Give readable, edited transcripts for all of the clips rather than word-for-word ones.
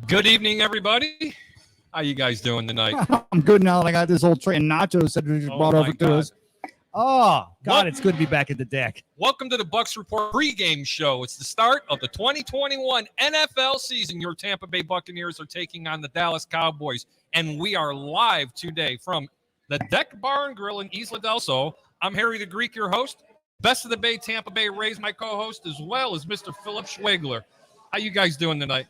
Good evening, everybody. How you guys doing tonight? I'm good now that I got this old tray and nachos that just brought over to us. Oh, God, it's good to be back at the deck. Welcome to the Bucs Report pregame show. It's the start of the 2021 NFL season. Your Tampa Bay Buccaneers are taking on the Dallas Cowboys, and we are live today from the Deck Bar and Grill in Isla del Sol. I'm Harry the Greek, your host. Best of the Bay, Tampa Bay Rays, my co-host, as well as Mr. Philip Schwegler. How you guys doing tonight?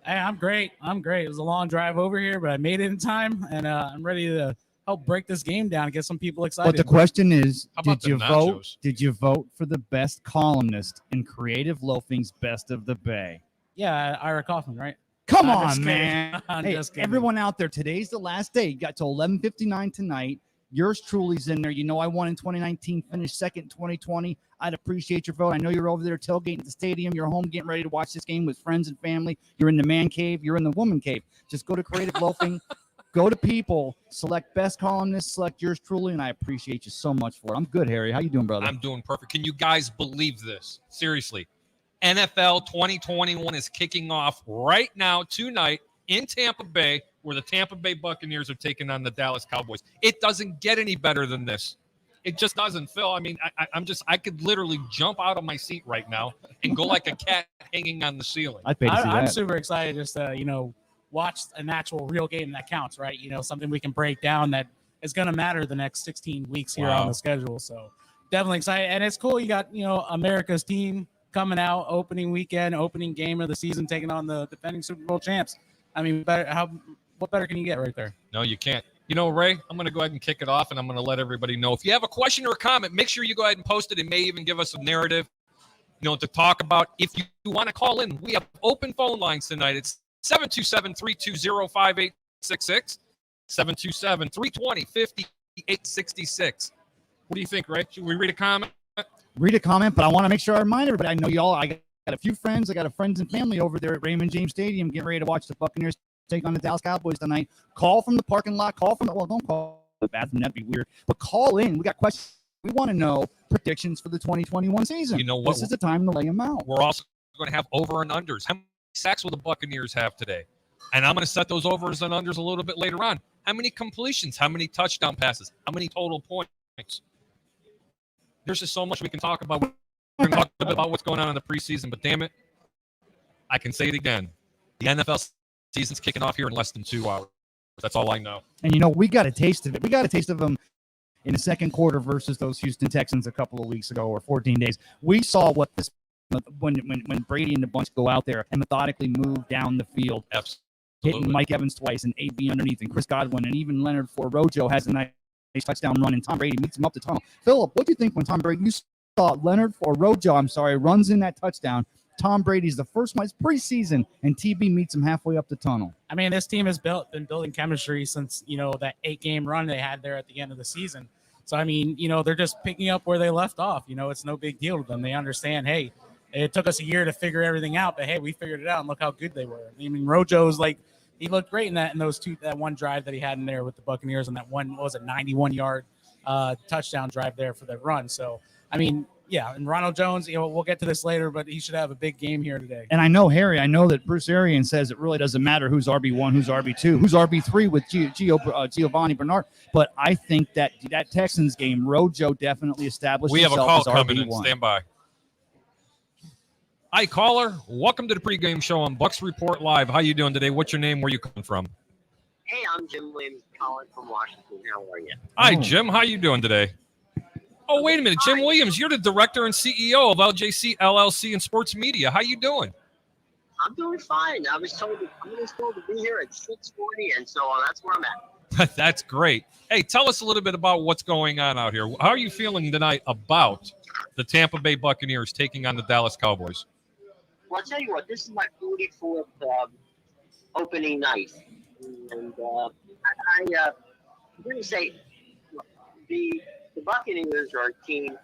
Hey, I'm great. It was a long drive over here, but I made it in time, and I'm ready to help break this game down and get some people excited. But the question is, did you vote? Did you vote for the best columnist in Creative Loafing's Best of the Bay? Yeah, Ira Kaufman, right? Come on, man. Hey, everyone out there, today's the last day. You got till 11:59 tonight. Yours truly's in there. You know I won in 2019, finished second in 2020. I'd appreciate your vote. I know you're over there tailgating at the stadium. You're home getting ready to watch this game with friends and family. You're in the man cave. You're in the woman cave. Just go to Creative Loafing. Go to people. Select best columnist. Select yours truly, and I appreciate you so much for it. I'm good, Harry. How you doing, brother? I'm doing perfect. Can you guys believe this? Seriously. NFL 2021 is kicking off right now, tonight, in Tampa Bay, where the Tampa Bay Buccaneers are taking on the Dallas Cowboys. It doesn't get any better than this. It just doesn't, Phil. I mean, I could literally jump out of my seat right now and go like a cat hanging on the ceiling. I'm super excited just to, watch an actual real game that counts, right? Something we can break down that is going to matter the next 16 weeks here on the schedule. So definitely excited. And it's cool. You got, America's team coming out, opening weekend, opening game of the season, taking on the defending Super Bowl champs. I mean, what better can you get right there? No, you can't. Ray, I'm going to go ahead and kick it off, and I'm going to let everybody know. If you have a question or a comment, make sure you go ahead and post it. It may even give us a narrative, to talk about. If you want to call in, we have open phone lines tonight. It's 727-320-5866, 727-320-5866. What do you think, Ray? Should we read a comment? Read a comment, but I want to make sure I remind everybody. I know y'all, I got a few friends. I got friends and family over there at Raymond James Stadium getting ready to watch the Buccaneers take on the Dallas Cowboys tonight. Call from the parking lot. Don't call the bathroom. That'd be weird. But call in. We got questions. We want to know predictions for the 2021 season. You know what? This is the time to lay them out. We're also going to have over and unders. How many sacks will the Buccaneers have today? And I'm going to set those overs and unders a little bit later on. How many completions? How many touchdown passes? How many total points? There's just so much we can talk about. We're going to talk a bit about what's going on in the preseason, but damn it, I can say it again. The NFL season's kicking off here in less than 2 hours. That's all I know. And, we got a taste of it. We got a taste of them in the second quarter versus those Houston Texans a couple of weeks ago or 14 days. We saw what this when Brady and the bunch go out there and methodically move down the field. Absolutely. Hitting Mike Evans twice and AB underneath and Chris Godwin and even Leonard Rojo has a nice touchdown run and Tom Brady meets him up the tunnel. Philip, what do you think when Tom Brady, you saw Leonard Rojo, runs in that touchdown? Tom Brady's the first one. It's preseason, and TB meets him halfway up the tunnel. I mean, this team has been building chemistry since, that 8-game run they had there at the end of the season. So, I mean, they're just picking up where they left off. It's no big deal to them. They understand, hey, it took us a year to figure everything out, but, hey, we figured it out, and look how good they were. I mean, Rojo's he looked great in that one drive that he had in there with the Buccaneers and that one, 91-yard touchdown drive there for that run. So, I mean, yeah, and Ronald Jones, we'll get to this later, but he should have a big game here today. And I know, Harry, that Bruce Arians says it really doesn't matter who's RB1, who's RB2, who's RB3 with Giovanni Bernard. But I think that Texans game, Rojo definitely established himself as RB1. We have a call coming in. Stand by. Hi, caller. Welcome to the pregame show on Bucs Report Live. How you doing today? What's your name? Where you coming from? Hey, I'm Jim Williams, calling from Washington. How are you? Hi, Jim. How you doing today? Oh, wait a minute. Jim Williams, you're the director and CEO of LJC LLC and Sports Media. How you doing? I'm doing fine. I was told to be here at 6:40, and so that's where I'm at. That's great. Hey, tell us a little bit about what's going on out here. How are you feeling tonight about the Tampa Bay Buccaneers taking on the Dallas Cowboys? Well, I'll tell you what. This is my 44th opening night, and I'm going to say the Buccaneers are a team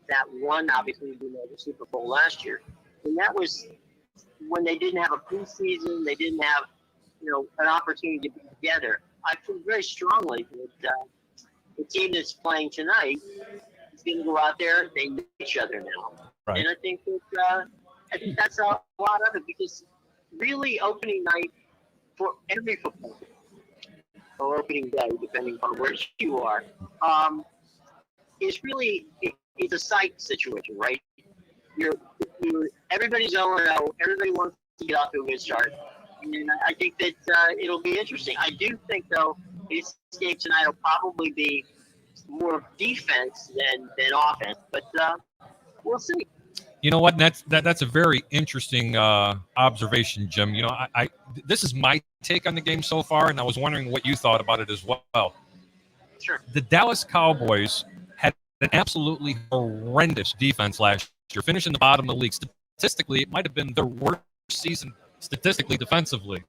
that won, obviously, the Super Bowl last year, and that was when they didn't have a preseason, they didn't have, an opportunity to be together. I feel very strongly that the team that's playing tonight is going to go out there. They know each other now, Right. and I think that's a lot of it, because really opening night for every football team, or opening day, depending on where you are, is really it's a sight situation, right? You're everybody's 0-0. Everybody wants to get off to a good start, and I think that it'll be interesting. I do think, though, this game tonight will probably be more defense than offense, but we'll see. You know what? That's a very interesting observation, Jim. This is my take on the game so far, and I was wondering what you thought about it as well. Sure. The Dallas Cowboys had an absolutely horrendous defense last year, finishing the bottom of the league. Statistically, it might have been their worst season statistically defensively.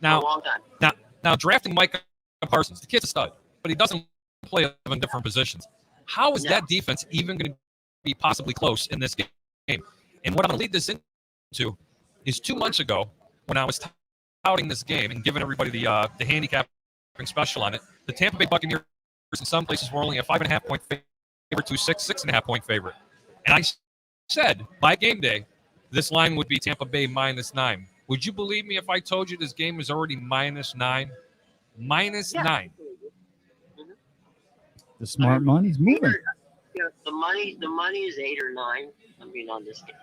Now, a long time. Now drafting Micah Parsons, the kid's a stud, but he doesn't play in different positions. How is that defense even going to be possibly close in this game? And what I'm going to lead this into is 2 months ago, when I was touting this game and giving everybody the handicapping special on it, the Tampa Bay Buccaneers in some places were only a 5.5 point favorite to 6.5 point favorite. And I said by game day, this line would be Tampa Bay -9. Would you believe me if I told you this game is already -9? -9. The smart money's moving. The money is 8 or 9. I mean, on this game.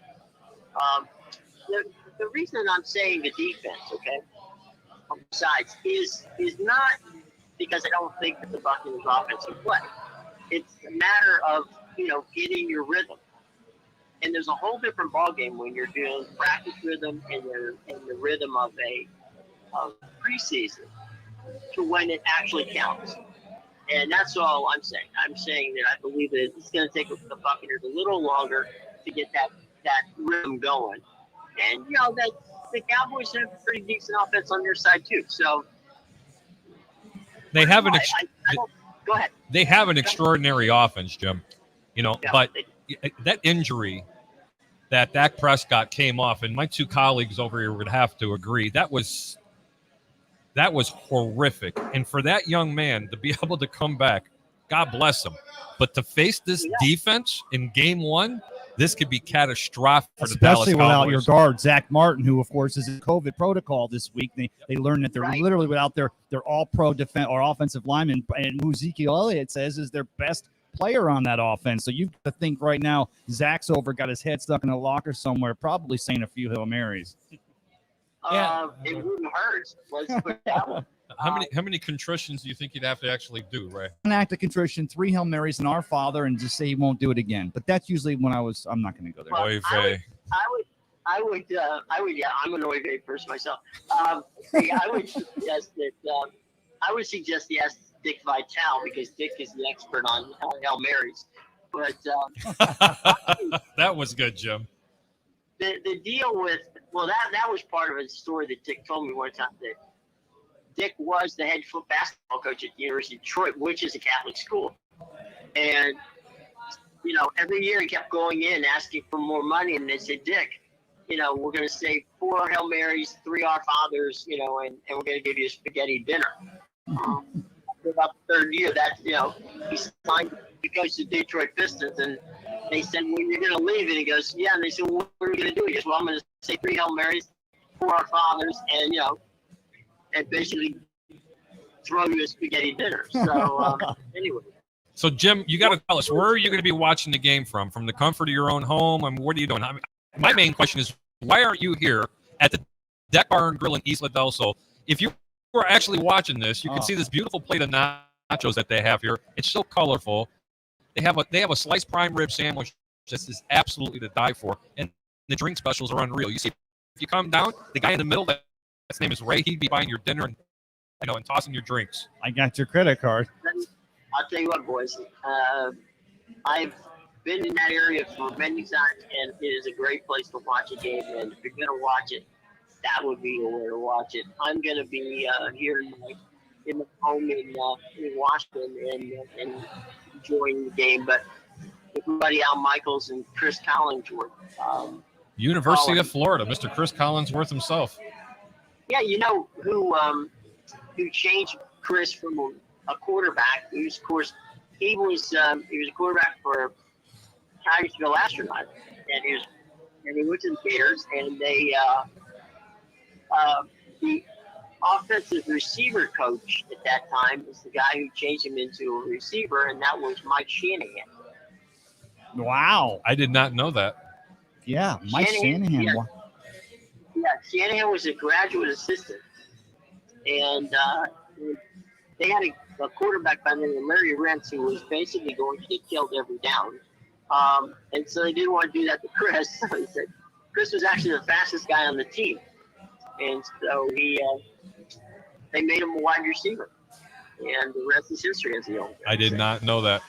The reason I'm saying the defense, okay, on both sides, is not because I don't think that the Buccaneers offense can play. It's a matter of getting your rhythm. And there's a whole different ballgame when you're doing practice rhythm and the rhythm of preseason to when it actually counts. And that's all I'm saying. I'm saying that I believe that it's going to take the Buccaneers a little longer to get that rhythm going. And, that the Cowboys have a pretty decent offense on their side, too. So they have go ahead. They have an extraordinary offense, Jim. But that injury that Dak Prescott came off, and my two colleagues over here would have to agree, that was horrific. And for that young man to be able to come back, God bless him. But to face this defense in game one, this could be catastrophic for the Dallas Cowboys. Especially without your guard, Zach Martin, who, of course, is in COVID protocol this week. They learned that they're literally without their all-pro defense or offensive lineman, and who Ezekiel Elliott says is their best player on that offense. So you've got to think right now, Zach's got his head stuck in a locker somewhere, probably saying a few Hail Marys. It wouldn't hurt. Let's put it that way. How many contritions do you think you'd have to actually do, Ray? An act of contrition, 3 Hail Marys, and Our Father, and just say he won't do it again. But that's usually when I'm not going to go there. Well, I would, yeah, I'm an Oy vey person myself. I would suggest he ask Dick Vitale, because Dick is the expert on Hail Marys. But that was good, Jim. The deal with that was part of a story that Dick told me one time, that Dick was the head basketball coach at the University of Detroit, which is a Catholic school, and every year he kept going in asking for more money, and they said, Dick, we're going to say 4 Hail Marys, 3 Our Fathers, and we're going to give you a spaghetti dinner. For about the third year, he signed to coach the Detroit Pistons, and they said, well, you're going to leave, and he goes, yeah, and they said, well, what are we going to do? He goes, well, I'm going to say 3 Hail Marys, 4 Our Fathers, and and basically throw you a spaghetti dinner. So anyway. So Jim, you got to tell us, where are you going to be watching the game from? From the comfort of your own home? I mean, what are you doing? I mean, my main question is, why aren't you here at the Deck Bar and Grill in Isla del Sol? If you were actually watching this, you can see this beautiful plate of nachos that they have here. It's so colorful. They have a sliced prime rib sandwich that is absolutely to die for, and the drink specials are unreal. You see, if you come down, the guy in the middle, his name is Ray. He'd be buying your dinner and tossing your drinks. I got your credit card. I'll tell you what, boys. I've been in that area for many times, and it is a great place to watch a game. And if you're going to watch it, that would be the way to watch it. I'm going to be here in my home in Washington and enjoying the game. But everybody, Al Michaels and Chris Collinsworth. University of Florida, Mr. Chris Collinsworth himself. Yeah, you know who changed Chris from a quarterback? He was a quarterback for Tigersville Astronaut, and he went to the Gators, and they the offensive receiver coach at that time was the guy who changed him into a receiver, and that was Mike Shanahan. Wow. I did not know that. Yeah, Mike Shanahan. Yeah, Shanahan was a graduate assistant, and they had a quarterback by the name of Larry Rentz who was basically going to get killed every down. And so they didn't want to do that to Chris. So he said Chris was actually the fastest guy on the team, and so they made him a wide receiver, and the rest is history, as the old guy I did said. not know that.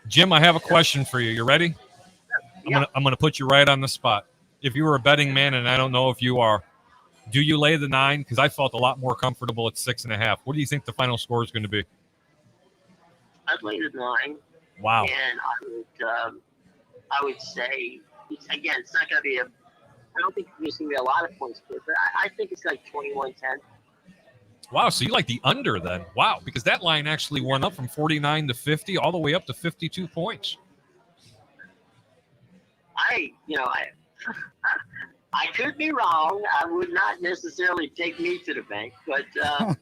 Jim, I have a question for you. You ready? Yeah. I'm gonna put you right on the spot. If you were a betting man, and I don't know if you are, do you lay the 9? Because I felt a lot more comfortable at 6.5. What do you think the final score is going to be? I'd lay the 9. Wow. And I would say, again, it's not going to be I don't think there's going to be a lot of points, but I think it's like 21-10. Wow. So you like the under then? Wow. Because that line actually went up from 49 to 50, all the way up to 52 points. I could be wrong. I would not necessarily take me to the bank, but no,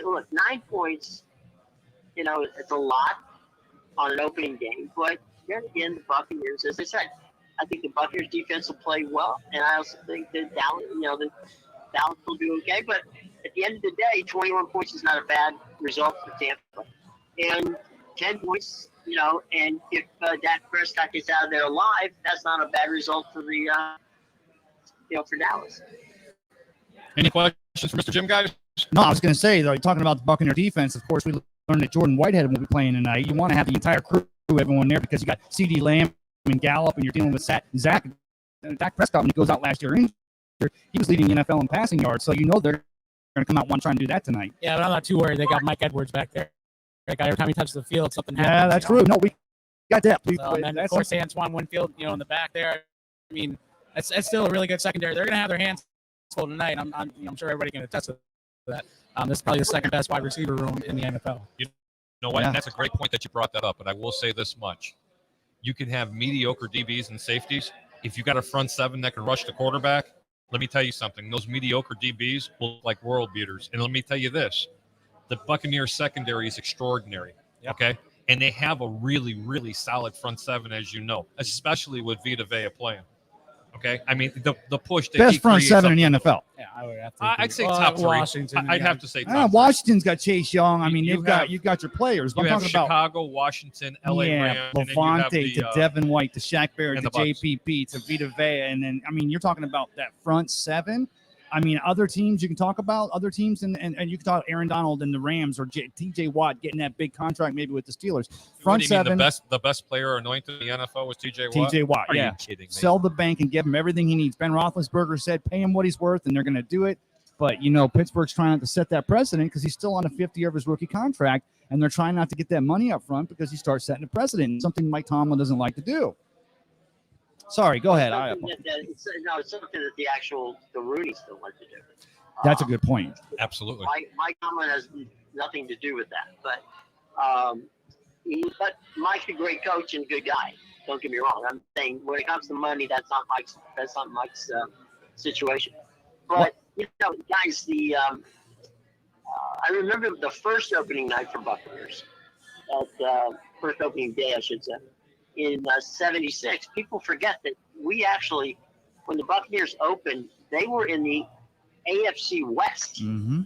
look, 9 points. It's a lot on an opening game, but then again, the Buccaneers, as I said, I think the Buccaneers defense will play well, and I also think that Dallas will do okay. But at the end of the day, 21 points is not a bad result for Tampa, and 10 points. And if Dak Prescott gets out of there alive, that's not a bad result for for Dallas. Any questions for Mr. Jim, guys? No, I was going to say, though, you're talking about the Buccaneer defense. Of course, we learned that Jordan Whitehead will be playing tonight. You want to have the entire crew, everyone there, because you got CeeDee Lamb and Gallup, and you're dealing with Dak Prescott when he goes out last year injured. He was leading the NFL in passing yards, so they're going to come out one trying to do that tonight. Yeah, but I'm not too worried. They got Mike Edwards back there. That guy, every time he touches the field, something happens. Yeah, that's true. No, we got that. And of course, Antoine Winfield, in the back there. I mean, that's still a really good secondary. They're going to have their hands full tonight. I'm sure everybody can attest to that. This is probably the second best wide receiver room in the NFL. You know what? Yeah. That's a great point that you brought that up, but I will say this much. You can have mediocre DBs and safeties. If you got a front seven that can rush the quarterback, let me tell you something. Those mediocre DBs will look like world beaters. And let me tell you this. The Buccaneers secondary is extraordinary, okay? And they have a really, really solid front seven, as you know, especially with Vita Vea playing, okay? I mean, the push. That best front seven in the NFL. Yeah, I would have to. I'd say top 3. Washington. I'd have to say top 3. Washington's got Chase Young. I mean, you've got your players. You I'm have talking Chicago, Washington, LA Rams, and then you have Levante the, to Devin White to Shaq Barrett and to the Bucs. JPP to Vita Vea, and then you're talking about that front seven. I mean, other teams you can talk about, and you can talk Aaron Donald and the Rams or T.J. Watt getting that big contract maybe with the Steelers. Front seven. The best player anointed in the NFL was T.J. Watt? T.J. Watt, Are yeah. you kidding me? Sell the bank and give him everything he needs. Ben Roethlisberger said, pay him what he's worth, and they're going to do it. But, Pittsburgh's trying not to set that precedent because he's still on a 5th year of his rookie contract, and they're trying not to get that money up front because he starts setting a precedent, something Mike Tomlin doesn't like to do. Sorry, go ahead. It's something that the Rooney's don't like to do. That's a good point. Absolutely. Mike Tomlin has nothing to do with that, but Mike's a great coach and a good guy. Don't get me wrong. I'm saying when it comes to money, that's not Mike's situation. But guys, I remember the first opening night for Buccaneers, first opening day, I should say, in '76. People forget that we actually, when the Buccaneers opened, they were in the AFC West. Mm-hmm.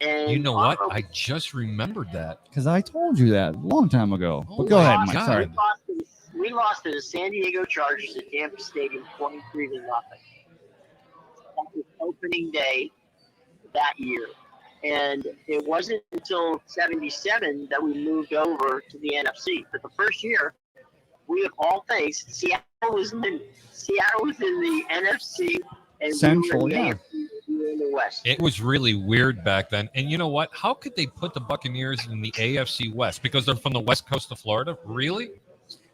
And you know what? I just remembered that. Because I told you that a long time ago. Oh But go ahead, Mike. God. Sorry. We lost to the San Diego Chargers at Tampa Stadium 23-0. That was opening day that year. And it wasn't until 77 that we moved over to the NFC. But the first year, we of all things, Seattle was in the NFC and Central, we were in yeah. the AFC, we were in the West. It was really weird back then. And you know what? How could they put the Buccaneers in the AFC West? Because they're from the west coast of Florida? Really?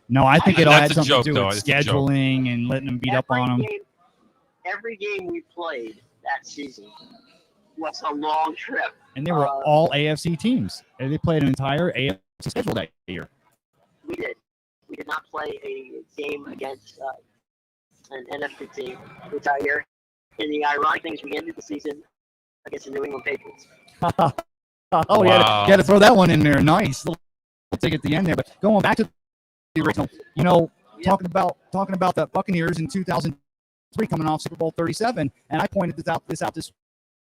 No, I think it all That's had a something joke, to do though. with It's a joke. scheduling and letting them beat up on them. Every game we played that season was a long trip. And they were all AFC teams. And they played an entire AFC schedule that year. We did. We did not play a game against an NFC team the entire year. And the ironic thing is we ended the season against the New England Patriots. Oh, Wow. you had to throw that one in there. Nice. Little take at the end there. But going back to the original, talking about the Buccaneers in 2003 coming off Super Bowl 37, and I pointed this out this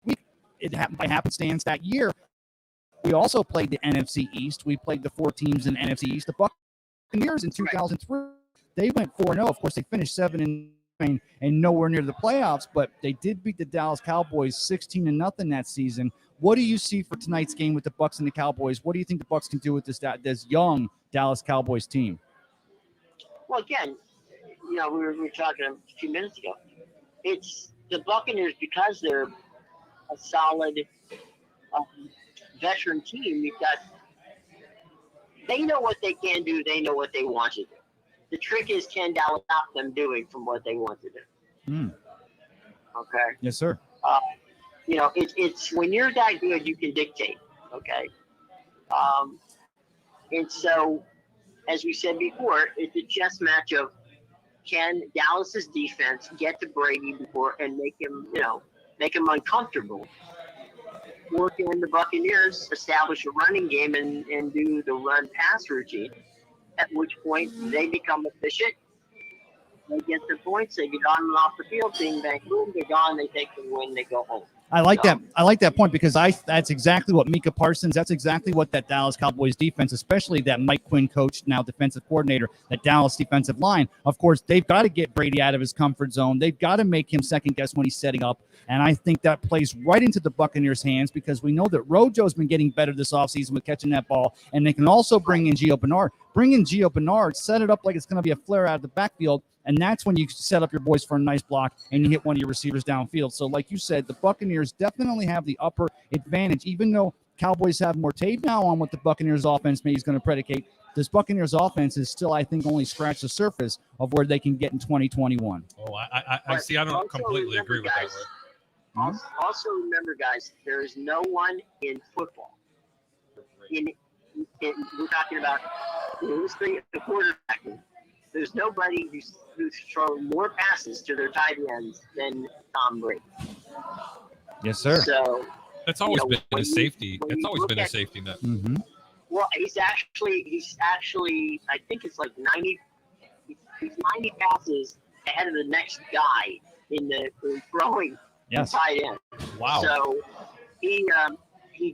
week. It happened by happenstance that year. We also played the NFC East. We played the 4 teams in NFC East. The Buccaneers in 2003, they went 4-0. Of course, they finished 7-9 and nowhere near the playoffs, but they did beat the Dallas Cowboys 16-0 that season. What do you see for tonight's game with the Bucs and the Cowboys? What do you think the Bucs can do with this young Dallas Cowboys team? Well, again, we were talking a few minutes ago. It's the Buccaneers because they're a solid veteran team. They know what they can do. They know what they want to do. The trick is, can Dallas stop them doing from what they want to do? Okay. Yes, sir. It's when you're that good, you can dictate. Okay. And so, as we said before, it's a chess match of can Dallas's defense get to Brady before and make him uncomfortable, or can the Buccaneers establish a running game and do the run pass routine, at which point they become efficient. They get the points, they get on and off the field, bing, bang, boom, they're gone, they take the win, they go home. I like that point because that's exactly what Micah Parsons, that's exactly what that Dallas Cowboys defense, especially that Mike Quinn coach, now defensive coordinator, that Dallas defensive line. Of course, they've got to get Brady out of his comfort zone. They've got to make him second guess when he's setting up. And I think that plays right into the Buccaneers' hands because we know that Rojo's been getting better this offseason with catching that ball. And they can also bring in Gio Bernard. Bring in Gio Bernard, set it up like it's going to be a flare out of the backfield. And that's when you set up your boys for a nice block and you hit one of your receivers downfield. So like you said, the Buccaneers definitely have the upper advantage, even though Cowboys have more tape now on what the Buccaneers offense maybe is going to predicate. This Buccaneers offense is still, I think, only scratched the surface of where they can get in 2021. Oh, I see. I don't completely agree with that. Also remember, guys, there is no one in football. We're talking about the quarterback. There's nobody who's thrown more passes to their tight ends than Tom Brady. Yes, sir. So that's always been a safety. It's always been a safety net. Mm-hmm. Well, he's actually, I think it's like 90. He's 90 passes ahead of the next guy in throwing tight end. Wow. So he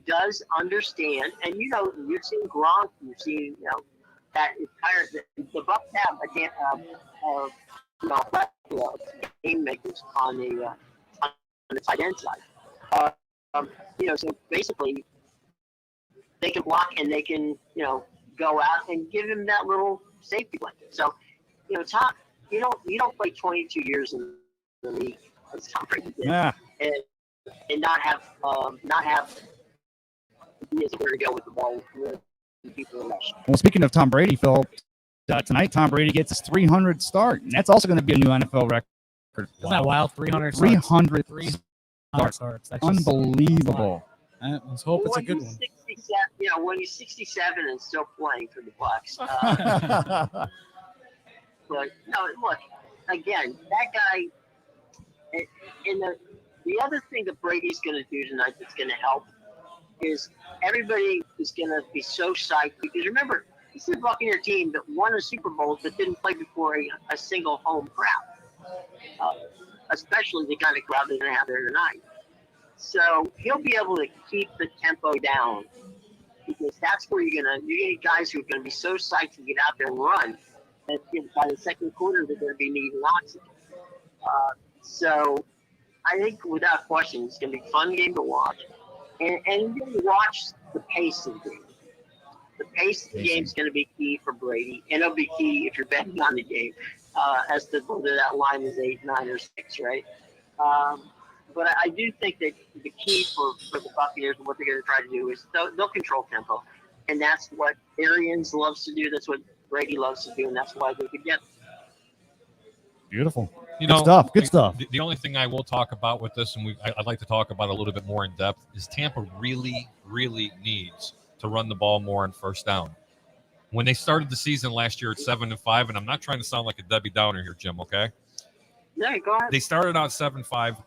does understand, and you've seen Gronk, you've seen that entire the Bucs have game makers on the tight end side. So basically they can block and they can go out and give him that little safety blanket. So Tom, you don't play 22 years in the league as Tom Brady did, and not have ideas of where to go with the ball with people in rush. Well, speaking of Tom Brady, Phil, tonight Tom Brady gets his 300th start, and that's also going to be a new NFL record. Isn't that wild? 300 starts. That's unbelievable. Let's hope it's a good one. When he's 67 and still playing for the Bucs. But no, look, again, that guy. And the other thing that Brady's going to do tonight that's going to help is everybody is going to be so psyched because remember, this is a Buccaneer team that won a Super Bowl but didn't play before a single home crowd, especially the kind of crowd they're going to have there tonight. So he'll be able to keep the tempo down because that's where you're get guys who are going to be so psyched to get out there and run that by the second quarter they're going to be needing oxygen. So I think without question it's going to be a fun game to watch. And you watch the pace of the game. The pace of the game is going to be key for Brady, and it'll be key if you're betting on the game, as to whether that line is 8, 9, or 6, right? But I do think that the key for the Buccaneers and what they're going to try to do is they'll control tempo, and that's what Arians loves to do. That's what Brady loves to do, and that's why they could get. Beautiful. You Good know, stuff. Good stuff. The only thing I will talk about with this, and I'd like to talk about a little bit more in depth, is Tampa really, really needs to run the ball more on first down. When they started the season last year at 7-5, and I'm not trying to sound like a Debbie Downer here, Jim, okay? Yeah, go ahead. They started out 7-5.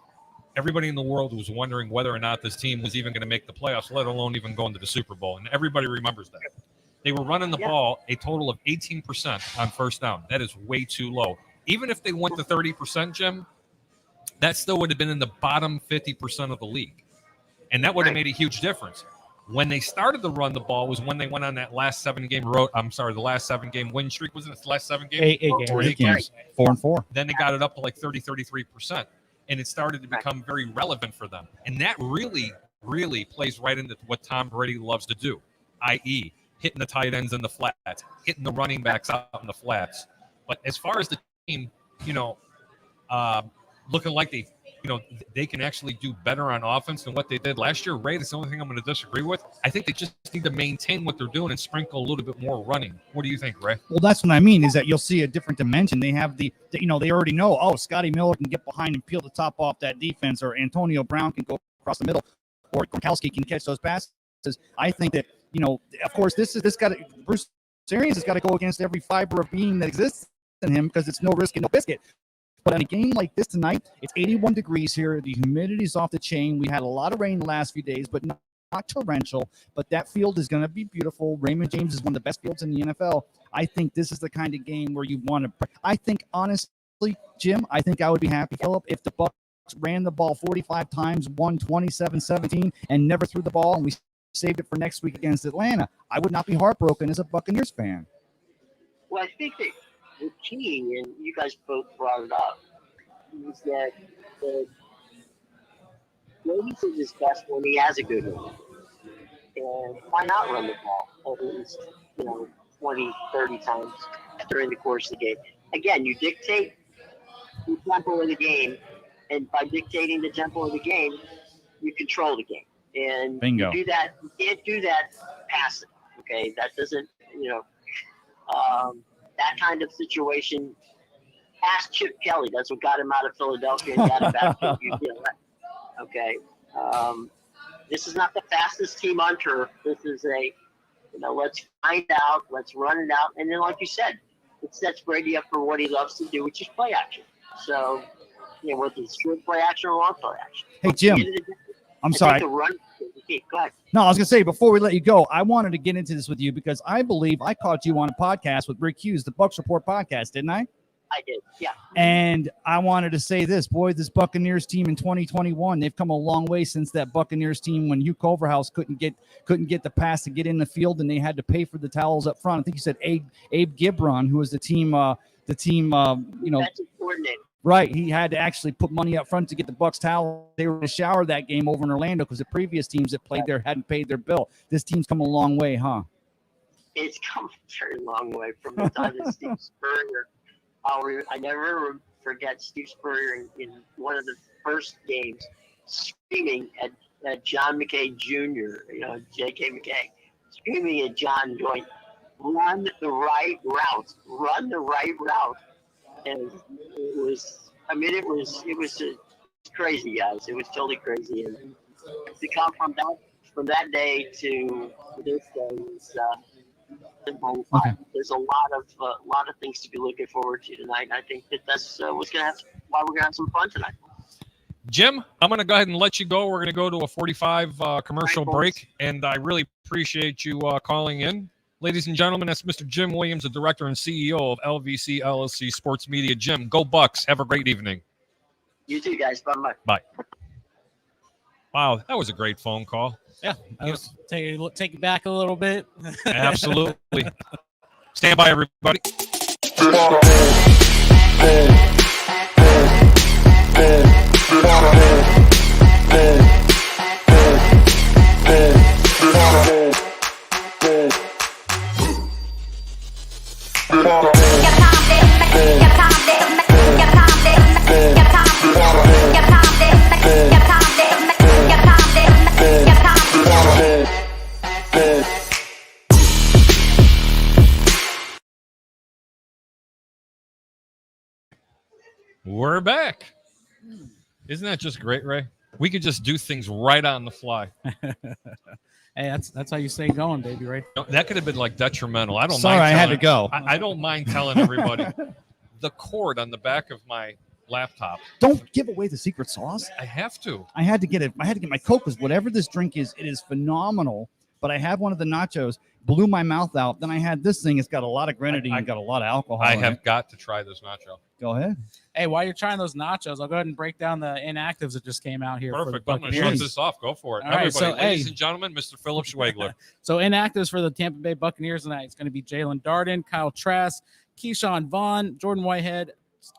Everybody in the world was wondering whether or not this team was even going to make the playoffs, let alone even go into the Super Bowl. And everybody remembers that. They were running the ball a total of 18% on first down. That is way too low. Even if they went to 30%, Jim, that still would have been in the bottom 50% of the league. And that would have made a huge difference. When they started to run the ball was when they went on that last 7-game the last 7-game win streak. Wasn't it the last 7 games? Eight games. 4-4. Then they got it up to like 33%. And it started to become very relevant for them. And that really, really plays right into what Tom Brady loves to do, i.e., hitting the tight ends in the flats, hitting the running backs out in the flats. But as far as the team, looking like they can actually do better on offense than what they did last year, Ray, that's the only thing I'm going to disagree with. I think they just need to maintain what they're doing and sprinkle a little bit more running. What do you think, Ray? Well, that's what I mean, is that you'll see a different dimension. They have they already know, Scotty Miller can get behind and peel the top off that defense, or Antonio Brown can go across the middle, or Gronkowski can catch those passes. I think that, of course, Bruce Arians has got to go against every fiber of being that exists in him, because it's no risk and no biscuit. But in a game like this tonight, it's 81 degrees here. The humidity's off the chain. We had a lot of rain the last few days, but not torrential. But that field is going to be beautiful. Raymond James is one of the best fields in the NFL. I think this is the kind of game where you want to. I think, honestly, Jim, I would be happy, Philip, if the Bucs ran the ball 45 times, won 27-17, and never threw the ball, and we saved it for next week against Atlanta. I would not be heartbroken as a Buccaneers fan. Well, I think that the key, and you guys both brought it up, is that Brady's at his best when he has a good one. And why not run the ball at least, 20, 30 times during the course of the game? Again, you dictate the tempo of the game, and by dictating the tempo of the game, you control the game. And Bingo. You can't do that passive, okay? That doesn't, that kind of situation. Ask Chip Kelly. That's what got him out of Philadelphia and got him back to UCLA. Okay. This is not the fastest team on turf. This is let's find out, let's run it out. And then, like you said, it sets Brady up for what he loves to do, which is play action. So, whether it's short play action or long play action. Hey, Jim, I'm sorry. Go ahead. No, I was going to say, before we let you go, I wanted to get into this with you because I believe I caught you on a podcast with Rick Hughes, the Bucs Report podcast, didn't I? I did, yeah. And I wanted to say this, boy, this Buccaneers team in 2021, they've come a long way since that Buccaneers team when Hugh Culverhouse couldn't get the pass to get in the field, and they had to pay for the towels up front. I think you said Abe Gibron, who was the team defensive coordinator. Right, he had to actually put money up front to get the Bucs towel. They were in the shower that game over in Orlando because the previous teams that played there hadn't paid their bill. This team's come a long way, huh? It's come a very long way from the time that Steve Spurrier. I never forget Steve Spurrier in one of the first games screaming at John McKay Jr., J.K. McKay, screaming at John going, run the right route. And it was crazy, guys. It was totally crazy. And to come from that day to this day is okay. There's a lot of things to be looking forward to tonight. And I think that's why we're gonna have some fun tonight. Jim, I'm going to go ahead and let you go. We're going to go to a 45 commercial break, and I really appreciate you calling in. Ladies and gentlemen, that's Mr. Jim Williams, the director and CEO of LVC LLC Sports Media. Jim, go Bucs. Have a great evening. You too, guys. Bye-bye. Bye. Wow, that was a great phone call. Yeah, take it back a little bit. Absolutely. Stand by, everybody. We're back. Isn't that just great, Ray? We could just do things right on the fly. Hey, that's how you stay going, baby, right? That could have been like detrimental. I don't Sorry, mind. I had to go. I don't mind telling everybody the cord on the back of my laptop. Don't give away the secret sauce. I have to. I had to get it. I had to get my Coke because whatever this drink is, it is phenomenal. But I had one of the nachos, blew my mouth out. Then I had this thing. It's got a lot of grenadine and got a lot of alcohol. I in have it. got to try this nacho. Go ahead. Hey, while you're trying those nachos, I'll go ahead and break down the inactives that just came out here. Perfect. For I'm the going to shut Buccaneers. this off. Go for it. All right, Everybody, so, ladies hey. and gentlemen, Mr. Philip Schwegler. So inactives for the Tampa Bay Buccaneers tonight, it's going to be Jalen Darden, Kyle Trask, Keyshawn Vaughn, Jordan Whitehead,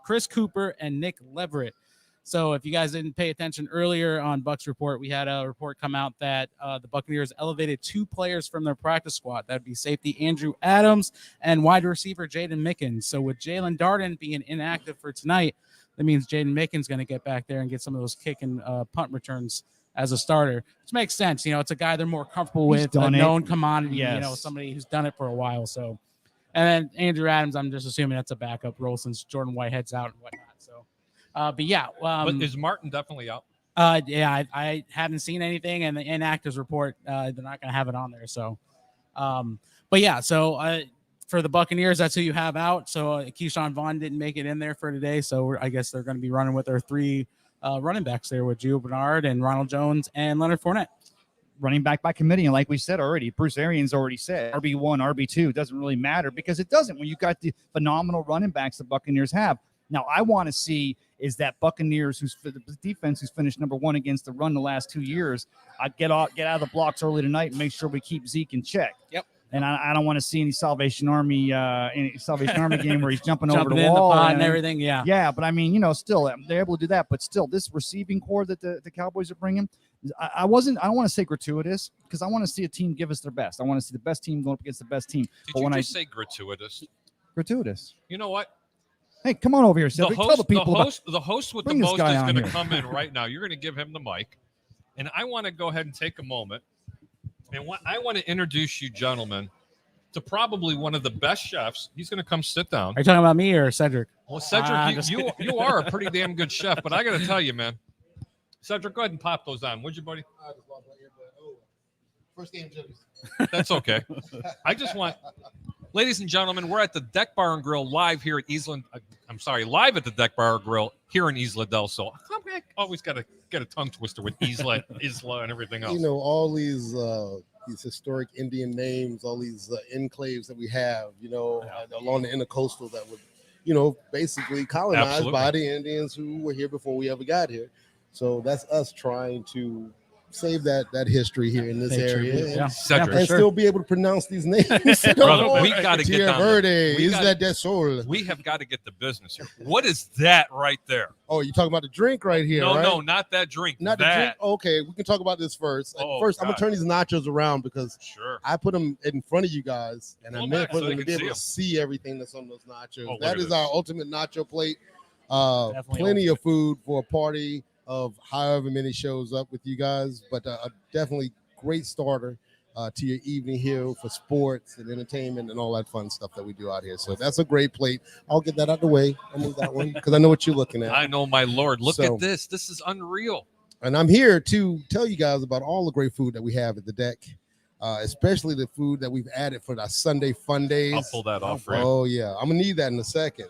Chris Cooper, and Nick Leverett. So if you guys didn't pay attention earlier on Bucs Report, we had a report come out that the Buccaneers elevated 2 players from their practice squad. That would be safety Andrew Adams and wide receiver Jaden Mickens. So with Jalen Darden being inactive for tonight, that means Jaden Mickens going to get back there and get some of those kick and punt returns as a starter, which makes sense. You know, it's a guy they're more comfortable with, a known commodity, Yes. you know, somebody who's done it for a while. So, and then Andrew Adams, I'm just assuming that's a backup role since Jordan Whitehead's out and whatnot. So, but yeah. But is Martin definitely out? Yeah, I haven't seen anything, and the inactives report, they're not going to have it on there. So, but yeah, so for the Buccaneers, that's who you have out. So Keyshawn Vaughn didn't make it in there for today. So I guess they're going to be running with their 3 running backs there with Gio Bernard and Ronald Jones and Leonard Fournette. Running back by committee. And like we said already, Bruce Arians already said RB1, RB2 doesn't really matter because it doesn't when you got the phenomenal running backs the Buccaneers have. Now, I want to see is that Buccaneers, who's the defense, who's finished number 1 against the run the last 2 years, I'd get out of the blocks early tonight and make sure we keep Zeke in check. Yep. And I don't want to see any Salvation Army game where he's jumping over the in wall the pod and everything. Yeah. Yeah, but I mean, still they're able to do that. But still, this receiving core that the Cowboys are bringing, I don't want to say gratuitous because I want to see a team give us their best. I want to see the best team going up against the best team. Did but you when just say gratuitous? Gratuitous. You know what? Hey, come on over here, Sylvie. Tell the people the host with the Bring this most guy is on going to here. come in right now. You're going to give him the mic. And I want to go ahead and take a moment. And I want to introduce you, gentlemen, to probably one of the best chefs. He's going to come sit down. Are you talking about me or Cedric? Well, Cedric, you are a pretty damn good chef, but I got to tell you, man. Cedric, go ahead and pop those on, would you, buddy? I just lost my earbud. Oh, first game Jimmy's. That's okay. I just want, ladies and gentlemen, we're at the Deck Bar and Grill live here at live at the Deck Bar and Grill here in Isla del Sol. I always got to get a tongue twister with Isla and everything else. You know, all these historic Indian names, all these enclaves that we have, along the intercoastal that were, basically colonized by the Indians who were here before we ever got here. So that's us trying to save that history here in this area. Cedric, and still be able to pronounce these names. Brother, we got to get down Verde, there. Isla del Sol. We have got to get the business here. What is that right there? Oh, you talking about the drink right here, right? No, not that drink. Not that. the drink? Okay, we can talk about this first. Oh, first, God. I'm going to turn these nachos around because Sure. I put them in front of you guys, and I meant for so them they to be can able to see everything that's on those nachos. Oh, look That at is this. our ultimate nacho plate. Definitely Plenty of food for a party of however many shows up with you guys, but a definitely great starter to your evening here for sports and entertainment and all that fun stuff that we do out here. So that's a great plate. I'll get that out of the way. I'll move that one because I know what you're looking at. I know, my Lord. Look So- at this. This is unreal. And I'm here to tell you guys about all the great food that we have at the deck, especially the food that we've added for our Sunday fun days. I'll pull that off for you. Oh, yeah. I'm going to need that in a second.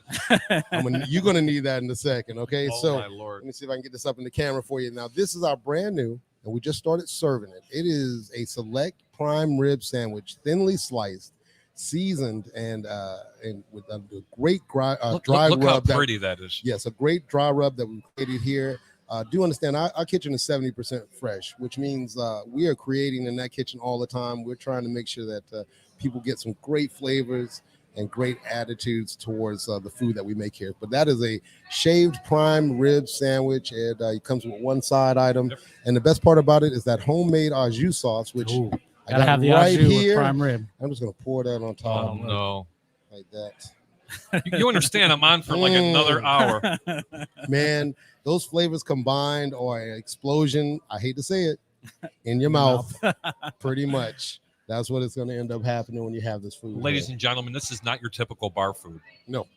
You're going to need that in a second, okay? Oh, So my Lord. let me see if I can get this up in the camera for you. Now, this is our brand new, and we just started serving it. It is a select prime rib sandwich, thinly sliced, seasoned, and with a great dry Look rub. how pretty that is. Yes, a great dry rub that we created here. Do understand our kitchen is 70% fresh, which means we are creating in that kitchen all the time. We're trying to make sure that people get some great flavors and great attitudes towards the food that we make here. But that is a shaved prime rib sandwich. It comes with one side item. Yep. And the best part about it is that homemade au jus sauce, which Ooh, I gotta got have the right au jus with here. prime rib. I'm just going to pour that on top Oh, no. like that. You understand I'm on for like another hour. Man, those flavors combined are an explosion. I hate to say it, in your mouth, pretty much. That's what it's going to end up happening when you have this food. Ladies and gentlemen, this is not your typical bar food. No.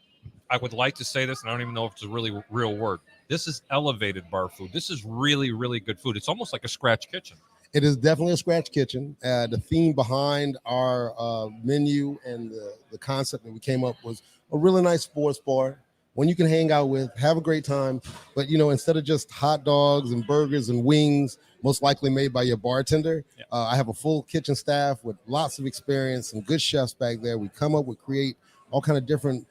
I would like to say this, and I don't even know if it's a really real word. This is elevated bar food. This is really, really good food. It's almost like a scratch kitchen. It is definitely a scratch kitchen. The theme behind our menu and the concept that we came up was a really nice sports bar, one you can hang out with, have a great time. But, instead of just hot dogs and burgers and wings, most likely made by your bartender, I have a full kitchen staff with lots of experience and good chefs back there. We come up with create all kind of different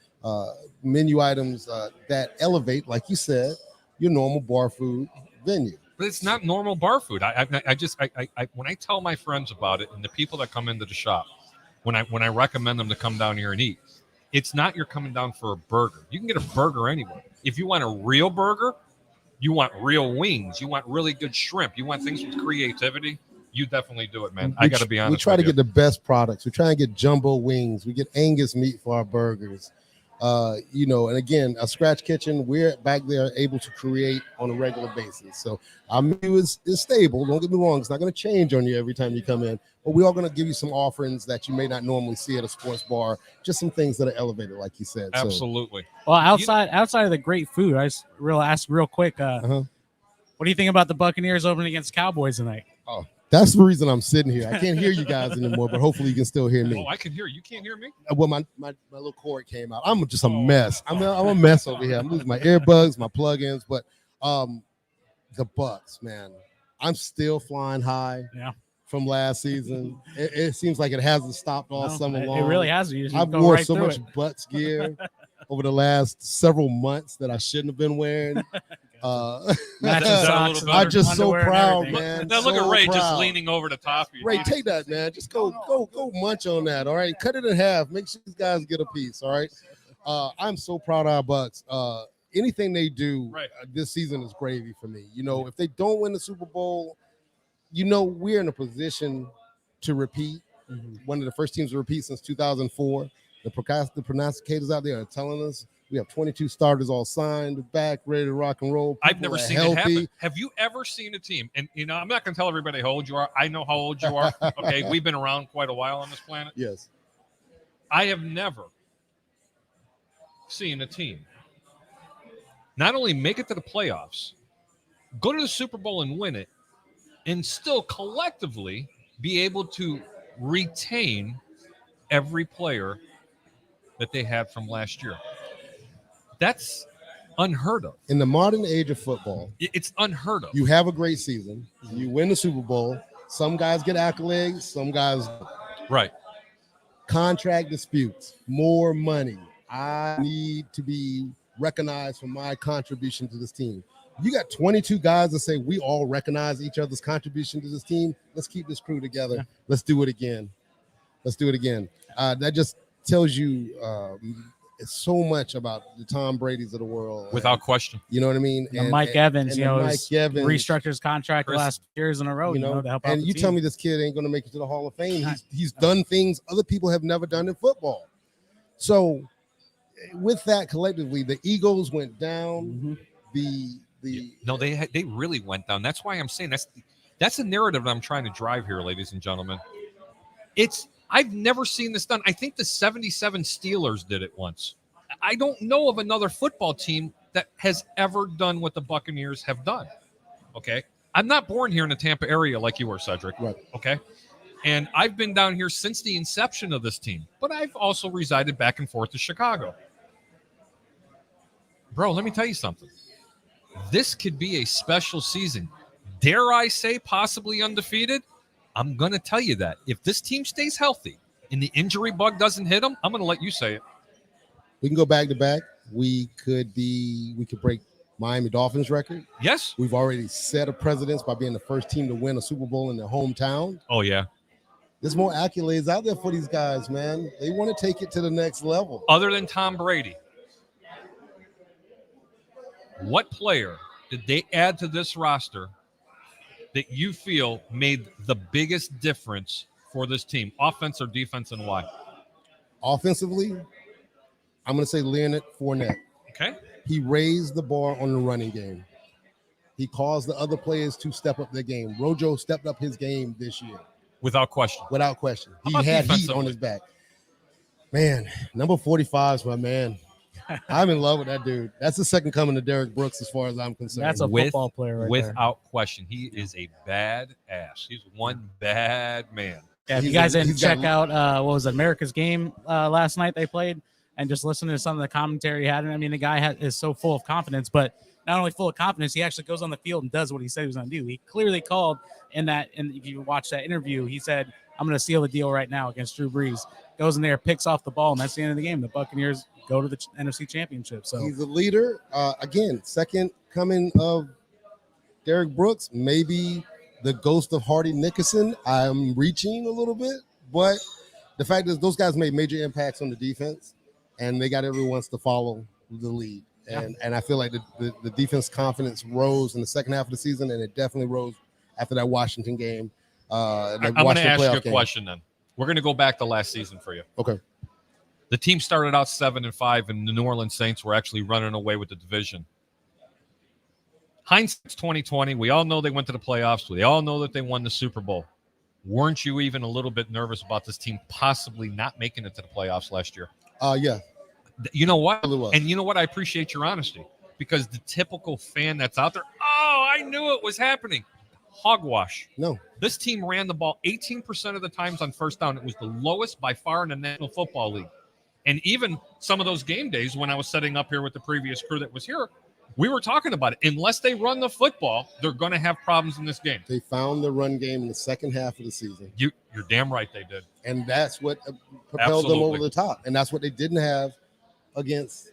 menu items that elevate, like you said, your normal bar food venue. But it's not normal bar food. I when I tell my friends about it and the people that come into the shop, when I recommend them to come down here and eat, it's not you're coming down for a burger. You can get a burger anywhere. If you want a real burger, you want real wings, you want really good shrimp, you want things with creativity, you definitely do it, man. I got to be honest. We try to get the best products. We try and get jumbo wings. We get Angus meat for our burgers. And again, a scratch kitchen, we're back there able to create on a regular basis. So our menu is stable. Don't get me wrong. It's not going to change on you every time you come in, but we are going to give you some offerings that you may not normally see at a sports bar. Just some things that are elevated, like you said. Absolutely. Well, outside of the great food, I just ask real quick, what do you think about the Buccaneers opening against Cowboys tonight? Oh, that's the reason I'm sitting here. I can't hear you guys anymore, but hopefully you can still hear me. Oh, I can hear you. You can't hear me? Well, my little cord came out. I'm just a mess. I'm a mess over here. I'm losing my earbuds, my plugins, but the Bucs, man, I'm still flying high. Yeah. From last season, it seems like it hasn't stopped all summer long. It really hasn't. I've worn so much Bucs gear over the last several months that I shouldn't have been wearing. I'm just so proud, man. Now look at Ray just leaning over the top of you. Ray, take that, man. Just go munch on that. All right, cut it in half. Make sure these guys get a piece. All right. I'm so proud of our Bucs. Anything they do this season is gravy for me. If they don't win the Super Bowl, we're in a position to repeat. One of the first teams to repeat since 2004. The prognosticators out there are telling us we have 22 starters all signed, back, ready to rock and roll. I've never seen it happen. Have you ever seen a team? And, I'm not going to tell everybody how old you are. I know how old you are. Okay, we've been around quite a while on this planet. Yes. I have never seen a team not only make it to the playoffs, go to the Super Bowl and win it, and still collectively be able to retain every player that they had from last year. That's unheard of. In the modern age of football, it's unheard of. You have a great season. You win the Super Bowl. Some guys get accolades. Some guys right. Contract disputes, more money. I need to be recognized for my contribution to this team. You got 22 guys that say we all recognize each other's contribution to this team. Let's keep this crew together. Yeah. Let's do it again. That just tells you so much about the Tom Brady's of the world. Without question. You know what I mean? And Mike Evans, restructured his contract the last years in a row, to help out. And you tell me this kid ain't going to make it to the Hall of Fame. He's done things other people have never done in football. So with that, collectively, the egos went down. They really went down. That's why I'm saying that's the narrative that I'm trying to drive here, ladies and gentlemen. I've never seen this done. I think the 77 Steelers did it once. I don't know of another football team that has ever done what the Buccaneers have done. Okay. I'm not born here in the Tampa area like you were, Cedric. Right. Okay. And I've been down here since the inception of this team, but I've also resided back and forth to Chicago. Bro, let me tell you something. This could be a special season. Dare I say possibly undefeated? I'm going to tell you that. If this team stays healthy and the injury bug doesn't hit them, I'm going to let you say it. We can go back to back. We could break Miami Dolphins record. Yes. We've already set a precedence by being the first team to win a Super Bowl in their hometown. Oh, yeah. There's more accolades out there for these guys, man. They want to take it to the next level. Other than Tom Brady, what player did they add to this roster that you feel made the biggest difference for this team, offense or defense, and why? Offensively, I'm going to say Leonard Fournette. Okay. He raised the bar on the running game. He caused the other players to step up their game. Rojo stepped up his game this year. Without question. He had heat on his back. Man, number 45 is my man. I'm in love with that dude. That's the second coming to Derek Brooks as far as I'm concerned. That's a football player right there. Without question. He is a bad ass. He's one bad man. Yeah, if you guys didn't check out what was it, America's Game last night they played, and just listen to some of the commentary he had. I mean, the guy is so full of confidence, but not only full of confidence, he actually goes on the field and does what he said he was going to do. He clearly called in that, and if you watch that interview, he said, I'm going to seal the deal right now against Drew Brees. Goes in there, picks off the ball, and that's the end of the game. The Buccaneers go to the NFC Championship. So he's a leader. Again, second coming of Derek Brooks, maybe the ghost of Hardy Nickerson. I'm reaching a little bit, but the fact is those guys made major impacts on the defense, and they got everyone to follow the lead. And I feel like the defense confidence rose in the second half of the season, and it definitely rose after that Washington game. I'm going to ask you a question then. We're going to go back to last season for you. Okay. The team started out 7-5, and the New Orleans Saints were actually running away with the division. Hindsight's 2020. We all know they went to the playoffs. We all know that they won the Super Bowl. Weren't you even a little bit nervous about this team possibly not making it to the playoffs last year? Yeah. You know what? And you know what? I appreciate your honesty, because the typical fan that's out there, oh, I knew it was happening. Hogwash. No. This team ran the ball 18% of the times on first down. It was the lowest by far in the National Football League. And even some of those game days when I was setting up here with the previous crew that was here, we were talking about it. Unless they run the football, they're going to have problems in this game. They found the run game in the second half of the season. You're damn right they did. And that's what propelled them over the top. And that's what they didn't have against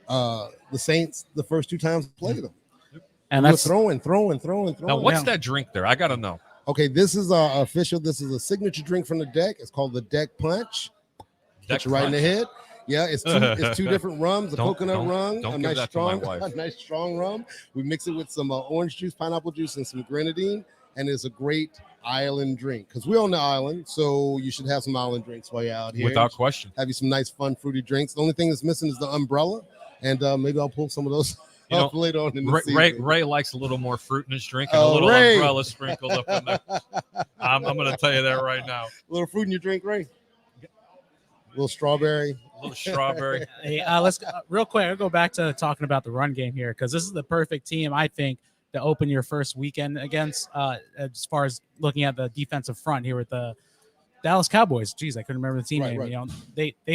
the Saints the first two times they played them. And that's throwing. Now, what's that drink there? I got to know. Okay, this is official. This is a signature drink from the deck. It's called the Deck Punch. Hit you right in the head. Yeah, it's two different rums, a coconut rum, a nice strong rum. We mix it with some orange juice, pineapple juice, and some grenadine, and it's a great island drink. Because we're on the island, so you should have some island drinks while you're out here. Without question. Have you some nice, fun, fruity drinks. The only thing that's missing is the umbrella, and maybe I'll pull some of those up later on in the season. Ray likes a little more fruit in his drink and a little umbrella sprinkled up in there. I'm going to tell you that right now. A little fruit in your drink, Ray? A little strawberry. Hey, let's real quick. I'll go back to talking about the run game here, because this is the perfect team, I think, to open your first weekend against. As far as looking at the defensive front here with the Dallas Cowboys. Geez, I couldn't remember the team name. Right. You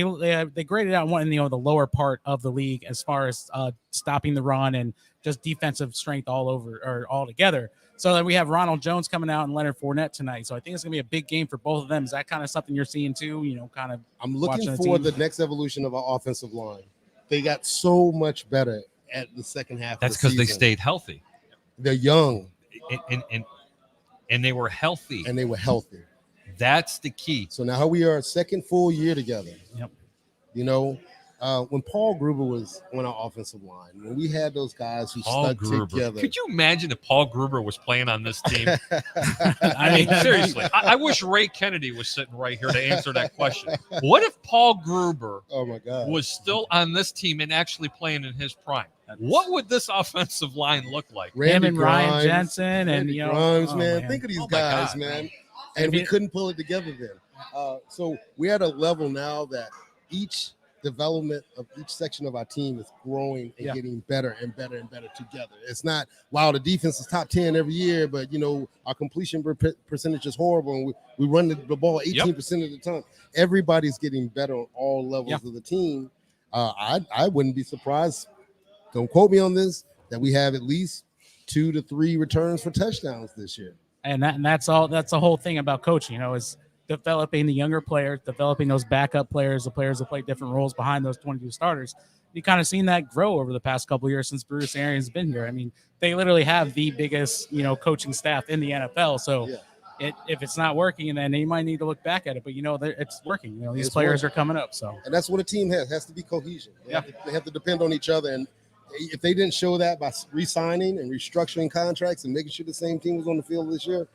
know, they graded out one in the lower part of the league as far as stopping the run and just defensive strength all together. So then we have Ronald Jones coming out and Leonard Fournette tonight. So I think it's going to be a big game for both of them. Is that kind of something you're seeing too? You know, kind of. I'm looking for the next evolution of our offensive line. They got so much better at the second half. That's because they stayed healthy. They're young, and they were healthy. That's the key. So now we are second full year together. Yep. You know, when Paul Gruber was on our offensive line, when we had those guys who stuck together. Could you imagine if Paul Gruber was playing on this team? I mean, seriously, I wish Ray Kennedy was sitting right here to answer that question. What if Paul Gruber was still on this team and actually playing in his prime? What would this offensive line look like? Him and Ryan Jensen and Grimes, man. Think of these guys, man. And we couldn't pull it together then. So we're at a level now that each development of each section of our team is growing and getting better and better and better together. It's not, wow, the defense is top 10 every year, but, you know, our completion percentage is horrible, and we run the ball 18% of the time. Everybody's getting better on all levels of the team. I wouldn't be surprised, don't quote me on this, that we have at least 2 to 3 returns for touchdowns this year. And that's all. That's the whole thing about coaching, you know, is developing the younger players, developing those backup players, the players that play different roles behind those 22 starters. You kind of seen that grow over the past couple of years since Bruce Arians has been here. I mean, they literally have the biggest, you know, coaching staff in the NFL. So if it's not working, then they might need to look back at it. But, you know, it's working. You know, these players are coming up. So, and that's what a team has to be cohesion. They have to depend on each other. And if they didn't show that by re-signing and restructuring contracts and making sure the same team was on the field this year,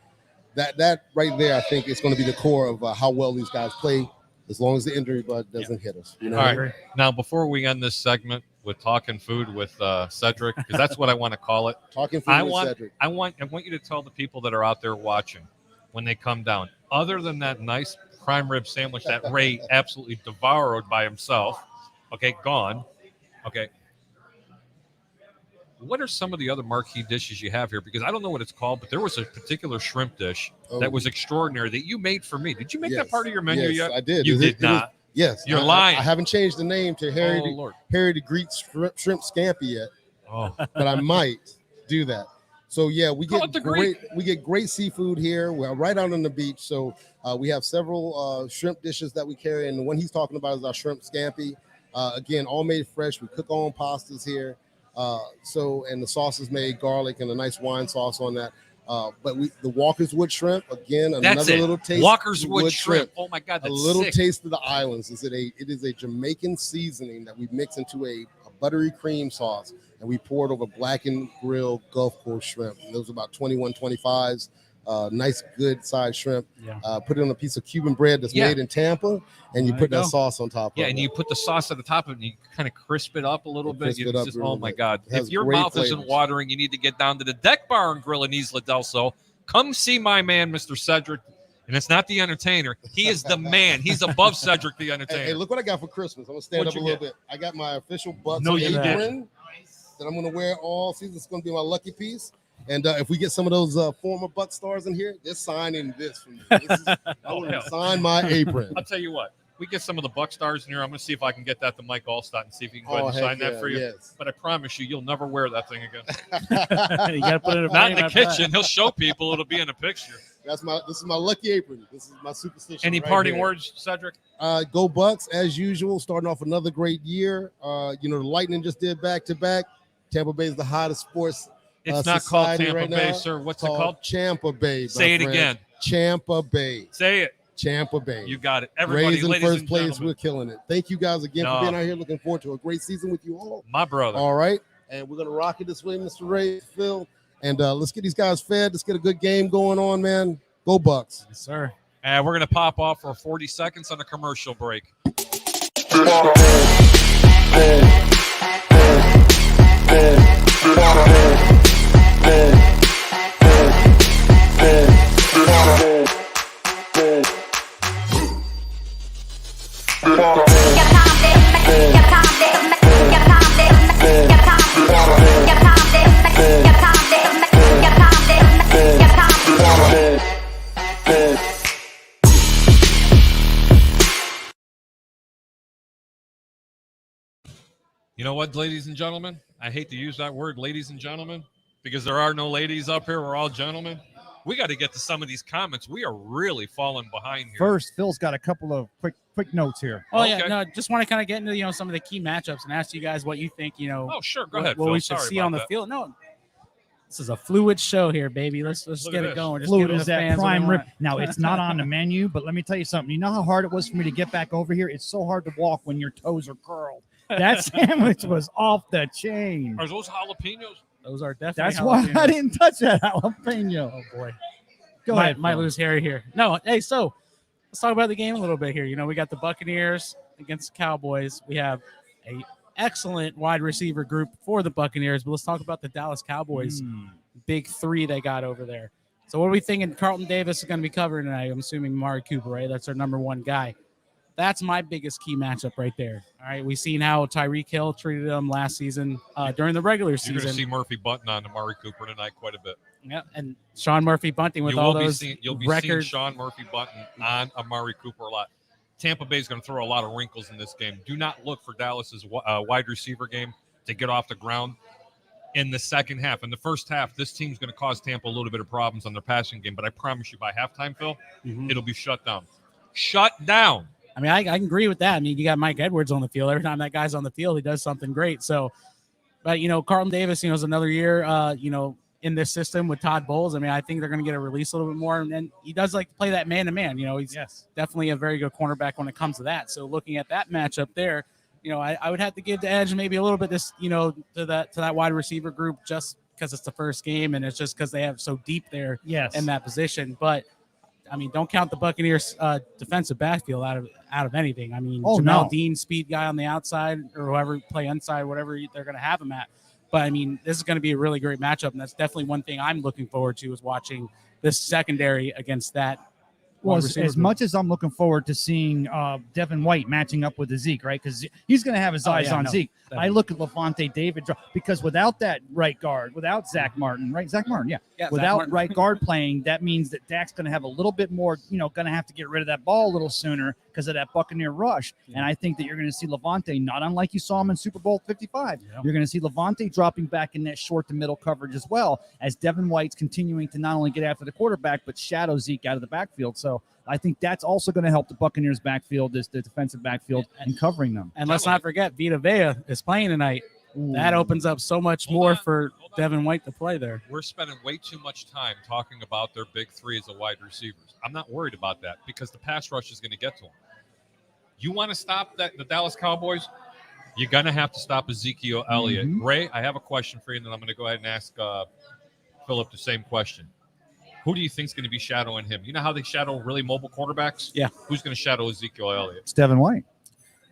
that right there, I think, is going to be the core of how well these guys play, as long as the injury bug doesn't hit us. You know? All right. Now, before we end this segment with Talking Food with Cedric, because that's what I want to call it. Talking Food with Cedric. I want you to tell the people that are out there watching when they come down, other than that nice prime rib sandwich that Ray absolutely devoured by himself, gone, Okay. What are some of the other marquee dishes you have here? Because I don't know what it's called, but there was a particular shrimp dish that was extraordinary that you made for me. Did you make that part of your menu yes, yet? I did. You did not. Yes. You're lying. I haven't changed the name to Harry the Greek shrimp scampi yet. Oh. But I might do that. So yeah, we get great seafood here. We're right out on the beach. So we have several shrimp dishes that we carry, and the one he's talking about is our shrimp scampi. Again, all made fresh. We cook our own pastas here. And the sauce is made garlic and a nice wine sauce on that. But the Walker's Wood shrimp, again, another little taste. Walker's Wood shrimp. Oh my God, that's a little sick. taste of the islands. It is a Jamaican seasoning that we mix into a buttery cream sauce, and we pour it over blackened grilled Gulf Coast shrimp. And those are about 21, 25s. Nice, good sized shrimp. Yeah. Put it on a piece of Cuban bread that's made in Tampa, and you put that sauce on top of it. Yeah, and you put the sauce at the top of it, and you kind of crisp it up a little bit. Oh my God. If your mouth isn't watering, you need to get down to the Deck Bar and Grill in Isla del Sol. Come see my man, Mr. Cedric. And it's not the entertainer. He is the man. He's above Cedric, the entertainer. Hey, look what I got for Christmas. I'm going to stand up a little bit. I got my official Bucs apron that I'm going to wear all season. It's going to be my lucky piece. And if we get some of those former Bucs stars in here, they're signing this for me. I want to sign my apron. I'll tell you what. We get some of the Bucs stars in here. I'm going to see if I can get that to Mike Allstott and see if he can go ahead and sign that for you. Yes. But I promise you'll never wear that thing again. You got to put it not in the kitchen. He'll show people. It'll be in a picture. This is my lucky apron. This is my superstition. Any parting words, Cedric? Go Bucs as usual. Starting off another great year. The Lightning just did back-to-back. Tampa Bay is the hottest sports. It's not called Tampa Bay, sir. What's it called? Champa Bay. Say it again. Champa Bay. Say it. Champa Bay. You got it. Everybody, Rays in first place. We're killing it. Thank you guys again for being out here. Looking forward to a great season with you all. My brother. All right. And we're going to rock it this way, Mr. Ray, Phil. And let's get these guys fed. Let's get a good game going on, man. Go Bucs. Yes, sir. And we're going to pop off for 40 seconds on a commercial break. You know what, ladies and gentlemen? I hate to use that word, ladies and gentlemen, because there are no ladies up here. We're all gentlemen. We got to get to some of these comments. We are really falling behind here. First, Phil's got a couple of quick notes here. Oh, okay. Yeah, no, just want to kind of get into, some of the key matchups and ask you guys what you think, Oh, sure. Go ahead, what Phil. we should see on the field. No, this is a fluid show here, baby. Let's get it going. Just Fluid is that prime rib. Now, it's not on the menu, but let me tell you something. You know how hard it was for me to get back over here? It's so hard to walk when your toes are curled. That sandwich was off the chain. Are those jalapenos? Those are definitely That's why I didn't touch that jalapeno. Oh, boy. Go ahead. Might lose Harry here. No, hey, so let's talk about the game a little bit here. We got the Buccaneers against the Cowboys. We have a excellent wide receiver group for the Buccaneers, but let's talk about the Dallas Cowboys big three they got over there. So what are we thinking Carlton Davis is going to be covering tonight? I'm assuming Amari Cooper, right? That's our number one guy. That's my biggest key matchup right there. All right, we've seen how Tyreek Hill treated him last season during the regular season. You're going to see Murphy Bunting on Amari Cooper tonight quite a bit. Yeah, and Sean Murphy Bunting with all those records. You'll be seeing Sean Murphy Bunting on Amari Cooper a lot. Tampa Bay is going to throw a lot of wrinkles in this game. Do not look for Dallas's wide receiver game to get off the ground in the second half. In the first half, this team's going to cause Tampa a little bit of problems on their passing game, but I promise you by halftime, Phil, it'll be shut down. Shut down. I mean, I can agree with that. I mean, you got Mike Edwards on the field. Every time that guy's on the field, he does something great. So, but, Carlton Davis, is another year, in this system with Todd Bowles. I mean, I think they're going to get a release a little bit more. And he does like to play that man-to-man. He's definitely a very good cornerback when it comes to that. So looking at that matchup there, I would have to give the edge maybe a little bit to that wide receiver group just because it's the first game and it's just because they have so deep there in that position. But I mean, don't count the Buccaneers defensive backfield out of anything. I mean, Jamel Dean, speed guy on the outside or whoever play inside, whatever they're going to have him at. But I mean, this is going to be a really great matchup, and that's definitely one thing I'm looking forward to is watching this secondary against that. Well, as much as I'm looking forward to seeing Devin White matching up with the Zeke, right? Because he's going to have his eyes on Zeke. I look at Levante David because without that right guard, without Zach Martin, right? Zach Martin, without right guard playing, that means that Dak's going to have a little bit more, going to have to get rid of that ball a little sooner because of that Buccaneer rush. Yeah. And I think that you're going to see Levante, not unlike you saw him in Super Bowl 55. Yeah. You're going to see Levante dropping back in that short to middle coverage as well, as Devin White's continuing to not only get after the quarterback, but shadow Zeke out of the backfield. So I think that's also going to help the Buccaneers backfield, is the defensive backfield, and covering them. And let's not forget, Vita Vea is playing tonight. Ooh. That opens up so much more for Devin White to play there. We're spending way too much time talking about their big three as a wide receivers. I'm not worried about that because the pass rush is going to get to them. You want to stop the Dallas Cowboys? You're going to have to stop Ezekiel Elliott. Mm-hmm. Ray, I have a question for you, and then I'm going to go ahead and ask Philip the same question. Who do you think is going to be shadowing him? You know how they shadow really mobile quarterbacks? Yeah. Who's going to shadow Ezekiel Elliott? It's Devin White.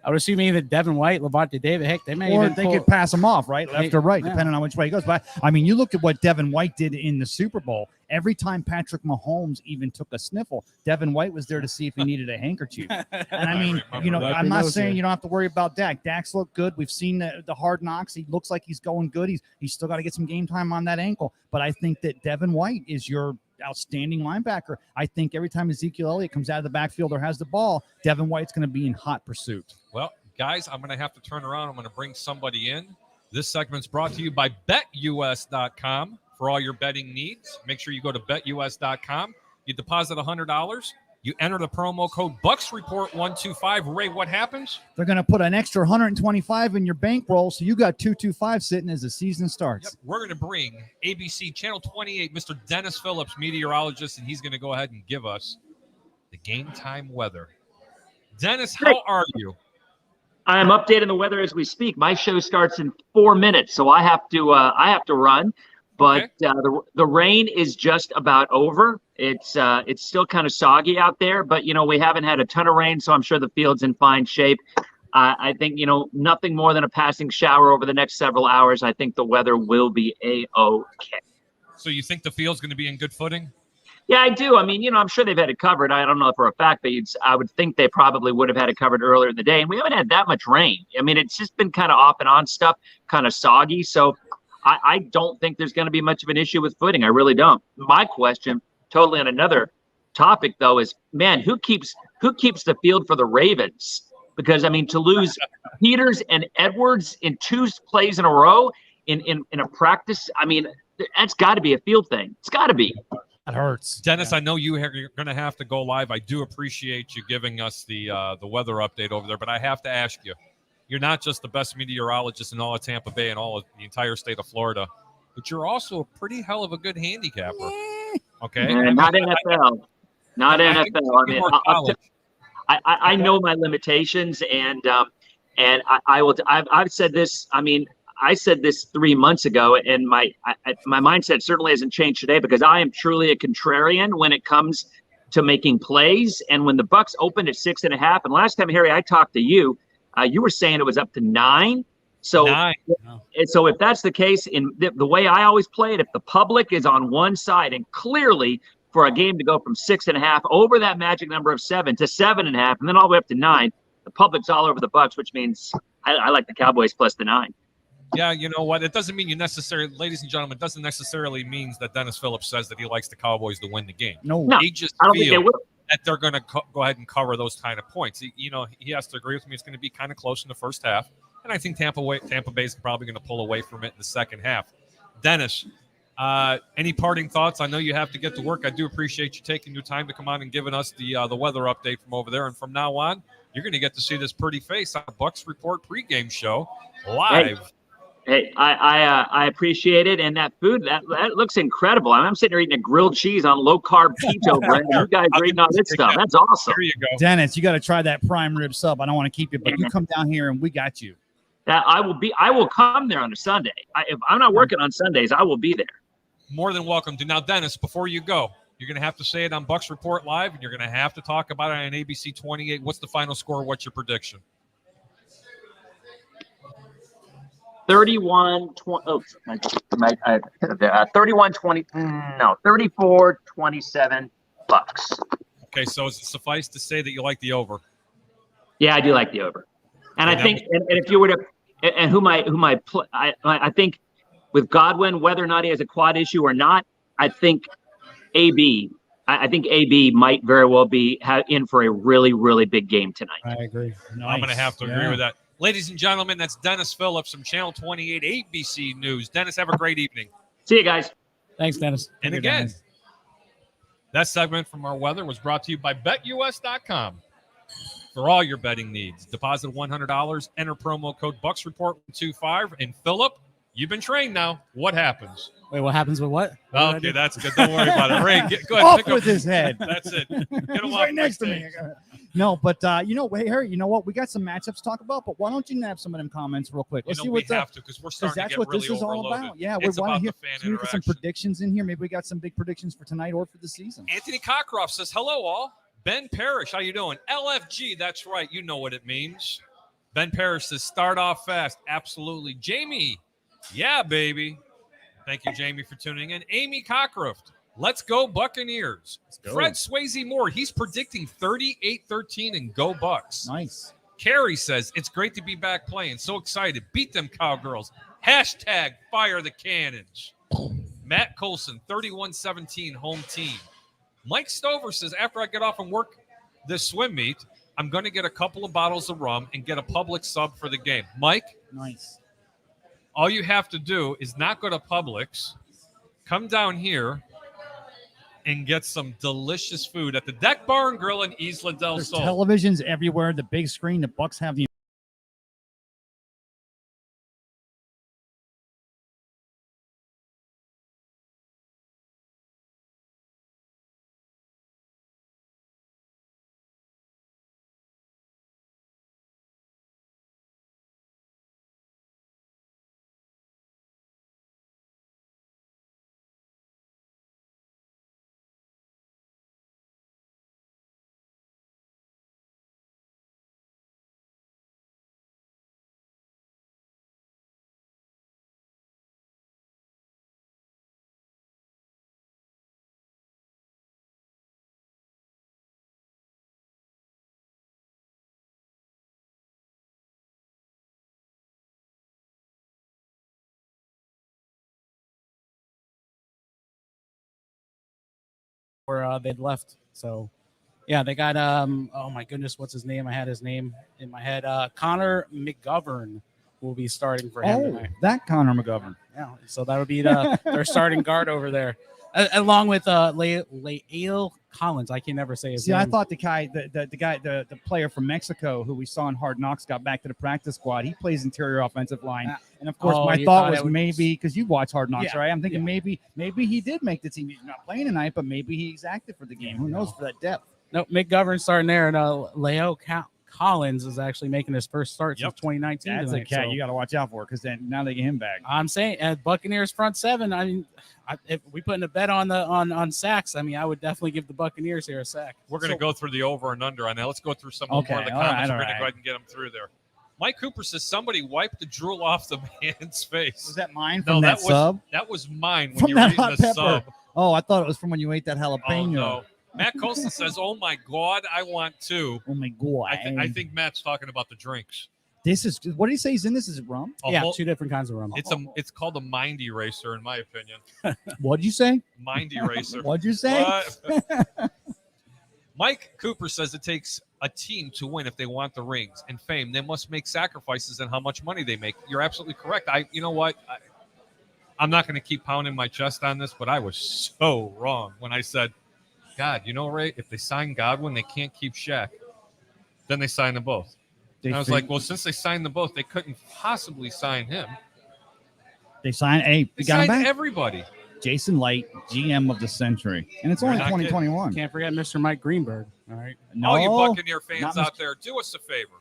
I would assume either Devin White, Levante David. Heck, they may could pass him off, right? Left or right, depending on which way he goes. But, I mean, you look at what Devin White did in the Super Bowl. Every time Patrick Mahomes even took a sniffle, Devin White was there to see if he needed a handkerchief. And, I mean, I'm not saying you don't have to worry about Dak. Dak's looked good. We've seen the hard knocks. He looks like he's going good. He's still got to get some game time on that ankle. But I think that Devin White is your outstanding linebacker. I think every time Ezekiel Elliott comes out of the backfield or has the ball, Devin White's going to be in hot pursuit. Well, guys, I'm going to have to turn around. I'm going to bring somebody in. This segment's brought to you by BetUS.com for all your betting needs. Make sure you go to BetUS.com. You deposit $100. You enter the promo code BucsReport125. Ray, what happens? They're going to put an extra $125 in your bankroll, so you got $225 sitting as the season starts. Yep. We're going to bring ABC Channel 28, Mr. Dennis Phillips, meteorologist, and he's going to go ahead and give us the game time weather. Dennis, how are you? I am updating the weather as we speak. My show starts in 4 minutes, so I have to run. But okay. The rain is just about over. It's still kind of soggy out there, but we haven't had a ton of rain, so I'm sure the field's in fine shape. I think nothing more than a passing shower over the next several hours. I think the weather will be a-okay. So you think the field's going to be in good footing? Yeah, I do. I mean, I'm sure they've had it covered. I don't know for a fact, but I would think they probably would have had it covered earlier in the day. And we haven't had that much rain. I mean, it's just been kind of off and on stuff, kind of soggy. So I don't think there's going to be much of an issue with footing. I really don't. My question, totally on another topic, though, is, man, who keeps the field for the Ravens? Because, I mean, to lose Peters and Edwards in 2 plays in a row in a practice, I mean, that's got to be a field thing. It's got to be. It hurts. Dennis, I know you're going to have to go live. I do appreciate you giving us the weather update over there, but I have to ask you, you're not just the best meteorologist in all of Tampa Bay and all of the entire state of Florida, but you're also a pretty hell of a good handicapper. Okay? Not NFL. Not NFL. I mean, I know my limitations, and I will. I've said this. I mean, I said this 3 months ago, and my mindset certainly hasn't changed today, because I am truly a contrarian when it comes to making plays. And when the Bucs opened at 6.5, and last time, Harry, I talked to you, you were saying it was up to 9. So, 9. So if that's the case, in the way I always play it, if the public is on one side, and clearly for a game to go from 6.5 over that magic number of 7 to 7.5, and then all the way up to 9, the public's all over the Bucs, which means I like the Cowboys plus the 9. Yeah, you know what? It doesn't mean you necessarily, ladies and gentlemen, it doesn't necessarily mean that Dennis Phillips says that he likes the Cowboys to win the game. No, he just feels that they're going to go ahead and cover those kind of points. He has to agree with me. It's going to be kind of close in the first half, and I think Tampa Bay is probably going to pull away from it in the second half. Dennis, any parting thoughts? I know you have to get to work. I do appreciate you taking your time to come on and giving us the weather update from over there. And from now on, you're going to get to see this pretty face on the Bucs Report pregame show live. Hey, I appreciate it, and that food that looks incredible. I'm sitting here eating a grilled cheese on low carb keto bread. You guys are eating all this stuff. That's awesome. There you go, Dennis. You got to try that prime rib sub. I don't want to keep you, but you come down here and we got you. I will come there on a Sunday. If I'm not working on Sundays, I will be there. More than welcome to. Now, Dennis, before you go, you're going to have to say it on Bucs Report Live, and you're going to have to talk about it on ABC 28. What's the final score? What's your prediction? 31-20. Oh, 31-20. No, 34-27 Bucs. Okay, so is it suffice to say that you like the over? Yeah, I do like the over. And I think, and if you were to and I think with Godwin, whether or not he has a quad issue or not, I think AB. I think AB might very well be in for a really, really big game tonight. I agree. Nice. I'm going to have to agree with that. Ladies and gentlemen, that's Dennis Phillips from Channel 28 ABC News. Dennis, have a great evening. See you guys. Thanks, Dennis. And again, that segment from our weather was brought to you by BetUS.com. For all your betting needs, deposit $100, enter promo code BucsReport125. And Philip, you've been trained now. What happens? Wait, what happens with what? Okay, that's good. Don't worry about it. Ray, go ahead. Off with his head. That's it. Get him He's off right my next to me. stage. No, but Harry, you know what? We got some matchups to talk about, but why don't you nab some of them comments real quick? Let's see we what's have up. to because we're Because starting to that's get what really this is all overloaded. about. Yeah, we It's want about to hear the fan some interaction. predictions in here. Maybe we got some big predictions for tonight or for the season. Anthony Cockcroft says, hello, all. Ben Parrish, how you doing? LFG, that's right. You know what it means. Ben Parrish says, start off fast. Absolutely. Jamie, yeah, baby. Thank you, Jamie, for tuning in. Amy Cockcroft, let's go Buccaneers. go. Fred Swayze Moore, he's predicting 38-13 and go Bucs. Nice. Carrie says, it's great to be back playing. So excited. Beat them Cowgirls. Hashtag fire the cannons. Matt Colson, 31-17 home team. Mike Stover says, after I get off and work this swim meet, I'm going to get a couple of bottles of rum and get a Publix sub for the game. Mike, Nice. all you have to do is not go to Publix, come down here, and get some delicious food at the Deck Bar and Grill in Isla del There's Sol. televisions everywhere. The big screen. The Bucs have the where they'd left. So, yeah, they got oh my goodness, what's his name? I had his name in my head. Connor McGovern will be starting for him tonight. that Connor McGovern. Yeah, so that would be their starting guard over there, along with Lael Collins. I can never say his See, name. I thought the player from Mexico who we saw in Hard Knocks got back to the practice squad. He plays interior offensive line, and of course, Oh, my you thought thought was maybe because you watch Hard Knocks, Yeah, right? I'm thinking yeah. maybe he did make the team. He's not playing tonight, but maybe he's active for the game. Who knows for that depth? No, McGovern starting there, and Lael Collins is actually making his first start since 2019. That's tonight, a cat so you got to watch out for because then now they get him back. I'm saying at Buccaneers front seven. I mean, if we put in a bet on sacks, I mean, I would definitely give the Buccaneers here a sack. We're going to go through the over and under on that. Let's go through some Okay, more of the all comments. right, We're all going to go ahead and get them through there. Mike Cooper says somebody wiped the drool off the man's face. Was that mine from No, that sub? that was mine when From you were that eating hot the pepper. sub. Oh, I thought it was from when you ate that jalapeno. Oh, no. Matt Colson says, oh, my God, I want two. Oh my god! I think Matt's talking about the drinks. This is what did he say? He's in this? Is it rum? A Yeah, whole- two different kinds of rum. it's called a mind eraser, in my opinion. What'd you say? Mind eraser. What'd you say? What? Mike Cooper says it takes a team to win if they want the rings and fame. They must make sacrifices in how much money they make. You're absolutely correct. You know what? I'm not going to keep pounding my chest on this, but I was so wrong when I said, God, you know, Ray, if they sign Godwin, they can't keep Shaq. Then they sign them both. And I was like, well, since they signed them both, they couldn't possibly sign him. They signed. Hey, They we got him signed back. everybody. Jason Light, GM of the century, and it's You're only not kidding. 2021. Can't forget Mr. Mike Greenberg. All right. No, All you Buccaneer fans not out there, do us a favor.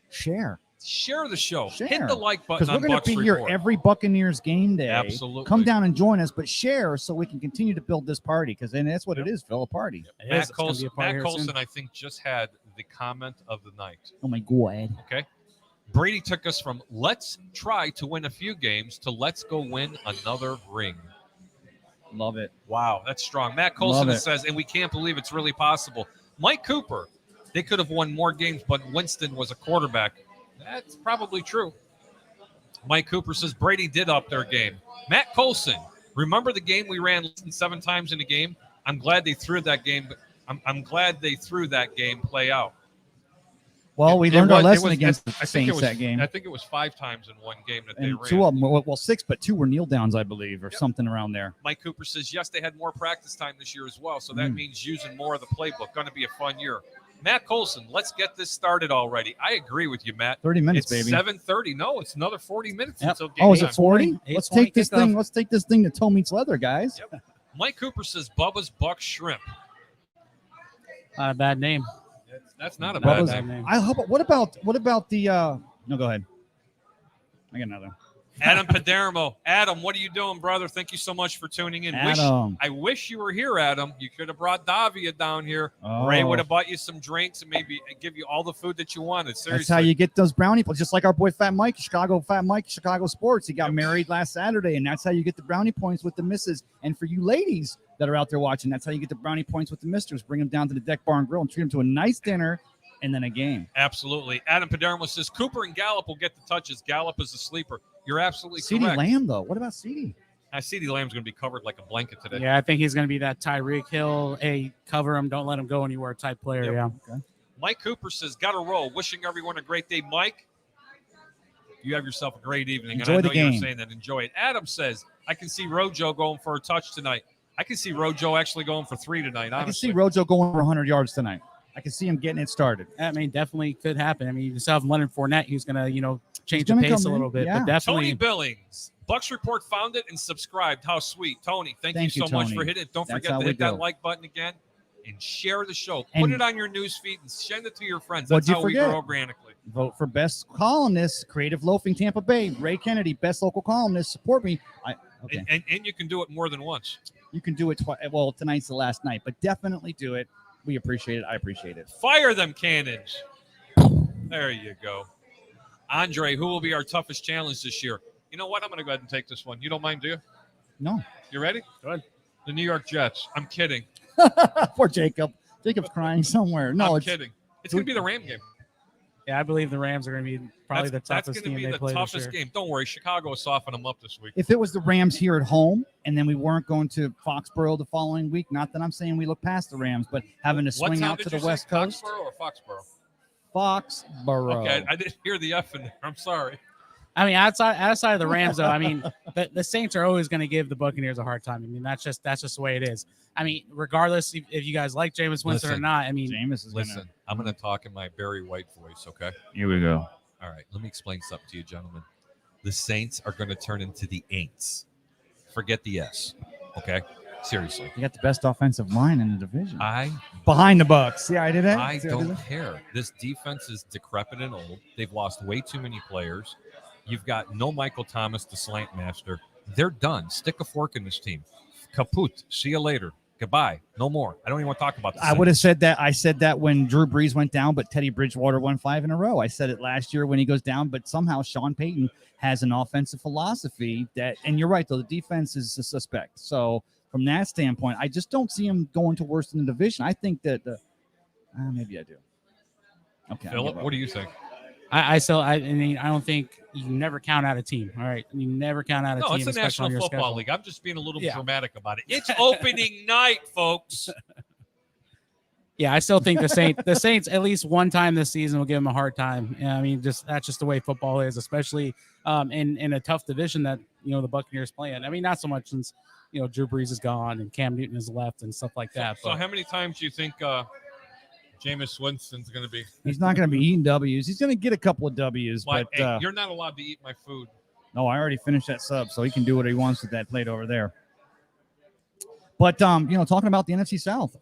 share Share the show. Share. Hit the like button because on we're going Bucs to be here Report. every Buccaneers game day. Absolutely. Come down and join us, but share so we can continue to build this party because then that's what it is, Phil, a party. It is. Matt It's gonna be a party here Colson, soon. I think, just had the comment of the night. Oh my god! Okay. Brady took us from let's try to win a few games to let's go win another ring. Love it. Wow, that's strong. Matt Colson Love it. says, and we can't believe it's really possible. Mike Cooper, they could have won more games, but Winston was a quarterback. That's probably true. Mike Cooper says Brady did up their game. Matt Colson, remember the game we ran less than 7 times in a game? I'm glad they threw that game. I'm glad they threw that game play out. Well, we learned our lesson against the Saints that game. I think it was 5 times in one game that they And ran. 2 of them, well, 6, but 2 were kneel downs, I believe, or something around there. Mike Cooper says, yes, they had more practice time this year as well, so that means using more of the playbook. Going to be a fun year. Matt Colson, let's get this started already. I agree with you, Matt. 30 minutes, it's baby. 7:30. No, it's another 40 minutes until game Oh, is time. it 40? Let's take this kickoff. thing. Let's take this thing to toe meets leather, guys. Yep. Mike Cooper says Bubba's Bucs Shrimp. Not a bad name. That's not a bad Bubba's- name. What about the? No, go ahead. I got another. Adam Padermo. Adam, what are you doing, brother? Thank you so much for tuning in. Adam. I wish you were here, Adam. You could have brought Davia down here. Oh. Ray would have bought you some drinks and maybe give you all the food that you wanted. Seriously. That's how you get those brownie points. Just like our boy Fat Mike, Fat Mike, Chicago Sports. He got married last Saturday, and that's how you get the brownie points with the misses. And for you ladies that are out there watching, that's how you get the brownie points with the misters. Bring them down to the Deck Bar and Grill and treat them to a nice dinner and then a game. Absolutely. Adam Padermo says Cooper and Gallup will get the touches. Gallup is a sleeper. You're absolutely CeeDee correct. Lamb, though. What about CeeDee? CeeDee Lamb's going to be covered like a blanket today. Yeah, I think he's going to be that Tyreek Hill, cover him, don't let him go anywhere type player. Yep. Yeah. Okay. Mike Cooper says, got to roll. Wishing everyone a great day. Mike, you have yourself a great evening. Enjoy and I the know you were game. saying that. Enjoy it. Adam says, I can see Rojo going for a touch tonight. I can see Rojo actually going for 3 tonight, honestly. I can see Rojo going for 100 yards tonight. I can see him getting it started. I mean, definitely could happen. I mean, you still have Leonard Fournette, who's going to, change the gonna pace a come little in, bit. yeah. But definitely, Tony Billings. Bucks Report found it and subscribed. How sweet. Tony, thank you so much Tony. for hitting it. Don't That's forget how to we hit that go. like button again and share the show. And- Put it on your news feed and send it to your friends. What'd That's you how forget? we grow organically. Vote for best columnist, Creative Loafing Tampa Bay. Ray Kennedy, best local columnist. Support me. Okay. And you can do it more than once. You can do it twice. Well, tonight's the last night, but definitely do it. We appreciate it. I appreciate it. Fire them cannons. There you go. Andre, who will be our toughest challenge this year? You know what? I'm going to go ahead and take this one. You don't mind, do you? No. You ready? Go ahead. The New York Jets. I'm kidding. Poor Jacob. Jacob's crying somewhere. No, I'm it's kidding. It's going to be the Ram game. yeah, I believe the Rams are going to be probably the toughest That's going team to be they the play this toughest year. game. Don't worry. Chicago will soften them up this week. if it was the Rams here at home and then we weren't going to Foxborough the following week, not that I'm saying we look past the Rams, but having to What swing town out did to the you say? West Coast. Foxborough or Foxborough? Foxborough. Okay, I didn't hear the F in there. I'm sorry. I mean, outside of the Rams, though, I mean, the Saints are always going to give the Buccaneers a hard time. I mean, that's just the way it is. I mean, regardless if you guys like Jameis Winston or Listen, not, I mean, Jameis is Listen, I'm going to talk in my Barry White voice, okay? Here we go. All right, let me explain something to you, gentlemen. The Saints are going to turn into the Aints. Forget the S, okay? Seriously. You got the best offensive line in the division. I Behind the Bucks. Yeah, I did it. I don't care. This defense is decrepit and old. They've lost way too many players. You've got no Michael Thomas, the slant master. They're done. Stick a fork in this team. Kaput. See you later. Goodbye. No more. I don't even want to talk about this. I would have said that. I said that when Drew Brees went down, but Teddy Bridgewater won 5 in a row. I said it last year when he goes down, but somehow Sean Payton has an offensive philosophy that, and you're right, though, the defense is a suspect. So from that standpoint, I just don't see him going to worse in the division. I think that maybe I do. Okay. Philip, what do you think? I mean, I don't think you never count out a team. All right, you never count out a No, team. it's the especially National on your Football schedule. League. I'm just being a little Yeah. dramatic about it. It's opening night, folks. Yeah, I still think the Saints at least one time this season will give them a hard time. Yeah, I mean, that's just the way football is, especially in a tough division that the Buccaneers play in. I mean, not so much since Drew Brees is gone and Cam Newton is left and stuff like that. So but how many times do you think Jameis Winston's going to be? He's not going to be eating W's. He's going to get a couple of W's, but Hey, you're not allowed to eat my food. no, I already finished that sub, so he can do what he wants with that plate over there. But talking about the NFC South,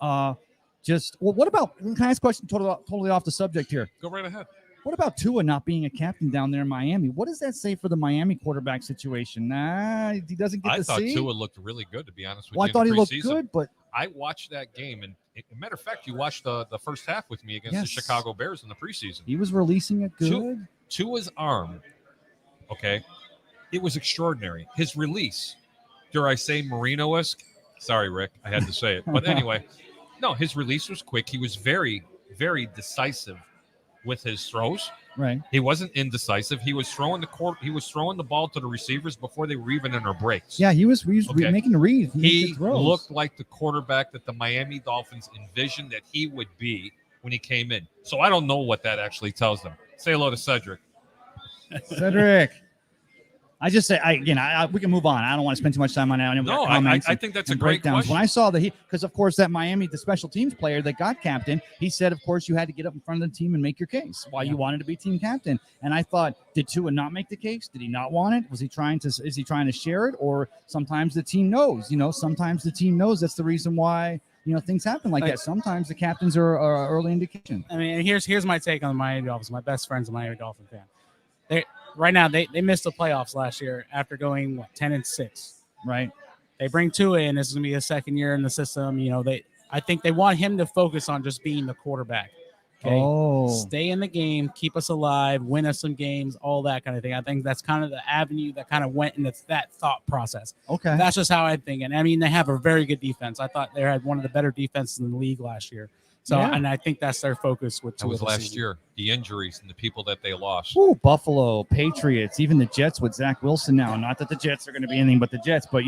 what about? Can I ask a question totally off the subject here? Go right ahead. What about Tua not being a captain down there in Miami? What does that say for the Miami quarterback situation? He doesn't get I to thought see. Tua looked really good, to be honest with Well, you. I thought he looked preseason. good, but I watched that game, and matter of fact, you watched the first half with me against the Yes. Chicago Bears in the preseason. he was releasing it good. Tua's arm, okay, it was extraordinary. His release, dare I say Marino-esque? Sorry, Rick, I had to say it. But anyway, no, his release was quick. He was very, very decisive. with his throws. Right. He wasn't indecisive. He was throwing the ball to the receivers before they were even in their breaks. Yeah, he was Okay. making the reads. He looked like the quarterback that the Miami Dolphins envisioned that he would be when he came in. So I don't know what that actually tells them. Say hello to Cedric. Cedric. I just say, we can move on. I don't want to spend too much time on that. No, I think that's a great breakdowns. question. When I saw that because of course that Miami, the special teams player that got captain, he said, of course, you had to get up in front of the team and make your case why you wanted to be team captain. And I thought, did Tua not make the case? Did he not want it? Is he trying to share it? Or sometimes the team knows, sometimes the team knows that's the reason why, things happen like that. Sometimes the captains are early indication. I mean, here's my take on the Miami Dolphins. My best friend's a Miami Dolphin fan. Right now, they missed the playoffs last year after going 10-6. Right. They bring Tua in. This is gonna be his second year in the system. I think they want him to focus on just being the quarterback. Okay. Oh. Stay in the game, keep us alive, win us some games, all that kind of thing. I think that's kind of the avenue that kind of went into that thought process. Okay. That's just how I think. And I mean, they have a very good defense. I thought they had one of the better defenses in the league last year. So, and I think that's their focus with That was last year. The injuries and the people that they lost. Ooh, Buffalo, Patriots, even the Jets with Zach Wilson now. Not that the Jets are going to be anything but the Jets, but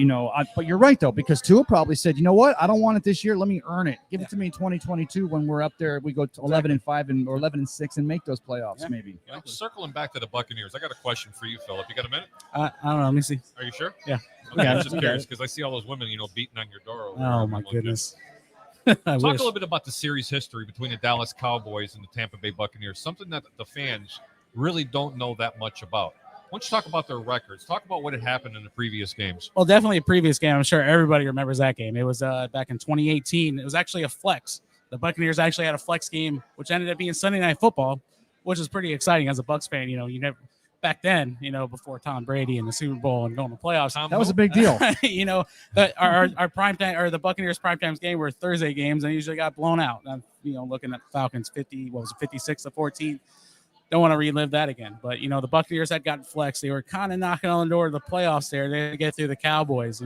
but you're right though, because Tua probably said, you know what, I don't want it this year. Let me earn it. Give it to me in 2022 when we're up there. We go to 11-5 or 11-6 and make those playoffs maybe. Circling back to the Buccaneers, I got a question for you, Philip. You got a minute? I don't know. Let me see. Are you sure? Yeah. Okay, I'm just curious because I see all those women, beating on your door. Oh my goodness. Talk a little bit about the series history between the Dallas Cowboys and the Tampa Bay Buccaneers, something that the fans really don't know that much about. Why don't you talk about their records? Talk about what had happened in the previous games. Well, definitely a previous game. I'm sure everybody remembers that game. It was back in 2018. It was actually a flex. The Buccaneers actually had a flex game, which ended up being Sunday Night Football, which is pretty exciting as a Bucs fan. You never back then, before Tom Brady and the Super Bowl and going to playoffs. That was a big deal. Our prime time or the Buccaneers prime times game were Thursday games and usually got blown out. I'm, looking at the Falcons 56-14. Don't want to relive that again. But the Buccaneers had gotten flexed. They were kind of knocking on the door of the playoffs there. They get through the Cowboys.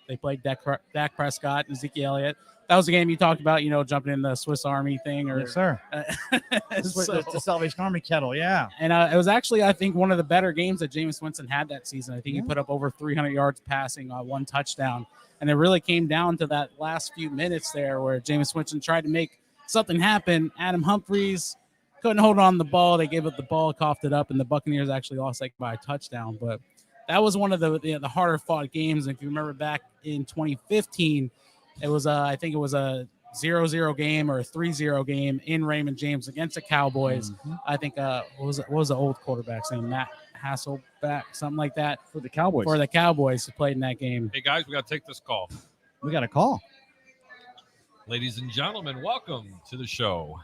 They played Dak Prescott and Ezekiel Elliott. That was the game you talked about, jumping in the Swiss Army thing. Yes, sir. The Salvation Army kettle, yeah. And it was actually, I think, one of the better games that Jameis Winston had that season. I think he put up over 300 yards passing on one touchdown. And it really came down to that last few minutes there where Jameis Winston tried to make something happen. Adam Humphries couldn't hold on the ball. They gave up the ball, coughed it up, and the Buccaneers actually lost by a touchdown. But that was one of the harder fought games. And if you remember back in 2015, it was I think it was a 0-0 game or a 3-0 game in Raymond James against the Cowboys. Mm-hmm. I think what was the old quarterback's name? Matt Hasselbeck, something like that. For the Cowboys. For the Cowboys who played in that game. Hey guys, we got to take this call. We got a call. Ladies and gentlemen, welcome to the show.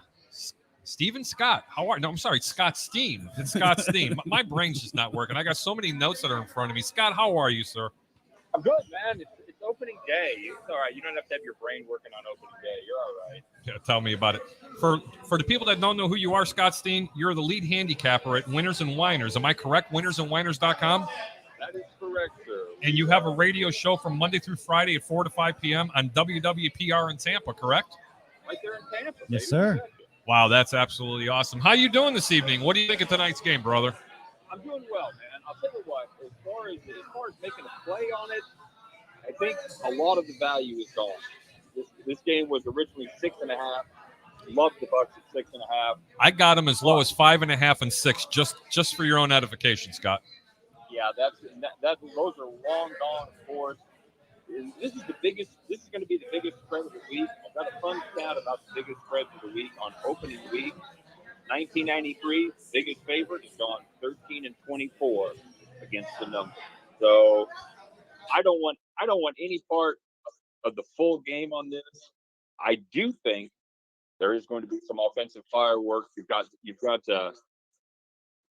Steven Scott, how are you? No, I'm sorry, Scott Steen. It's Scott Steen. My brain's just not working. I got so many notes that are in front of me. Scott, how are you, sir? I'm good, man. It's opening day. It's all right. You don't have to have your brain working on opening day. You're all right. Yeah, tell me about it. For the people that don't know who you are, Scott Steen, you're the lead handicapper at Winners and Winers. Am I correct? winnersandwiners.com? That is correct, sir. And you have a radio show from Monday through Friday at 4 to 5 p.m. on WWPR in Tampa, correct? Right there in Tampa. Yes, sir. Wow, that's absolutely awesome. How you doing this evening? What do you think of tonight's game, brother? I'm doing well, man. I'll tell you what. As far as making a play on it, I think a lot of the value is gone. This game was originally 6.5. Love the Bucs at 6.5. I got them as low as 5.5 and 6, just for your own edification, Scott. Yeah, those are long gone, of course. This is going to be the biggest spread of the week. I've got a fun stat about the biggest spread of the week on opening week. 1993, biggest favorite has gone 13-24 against the number. So I don't want any part of the full game on this. I do think there is going to be some offensive fireworks. You've got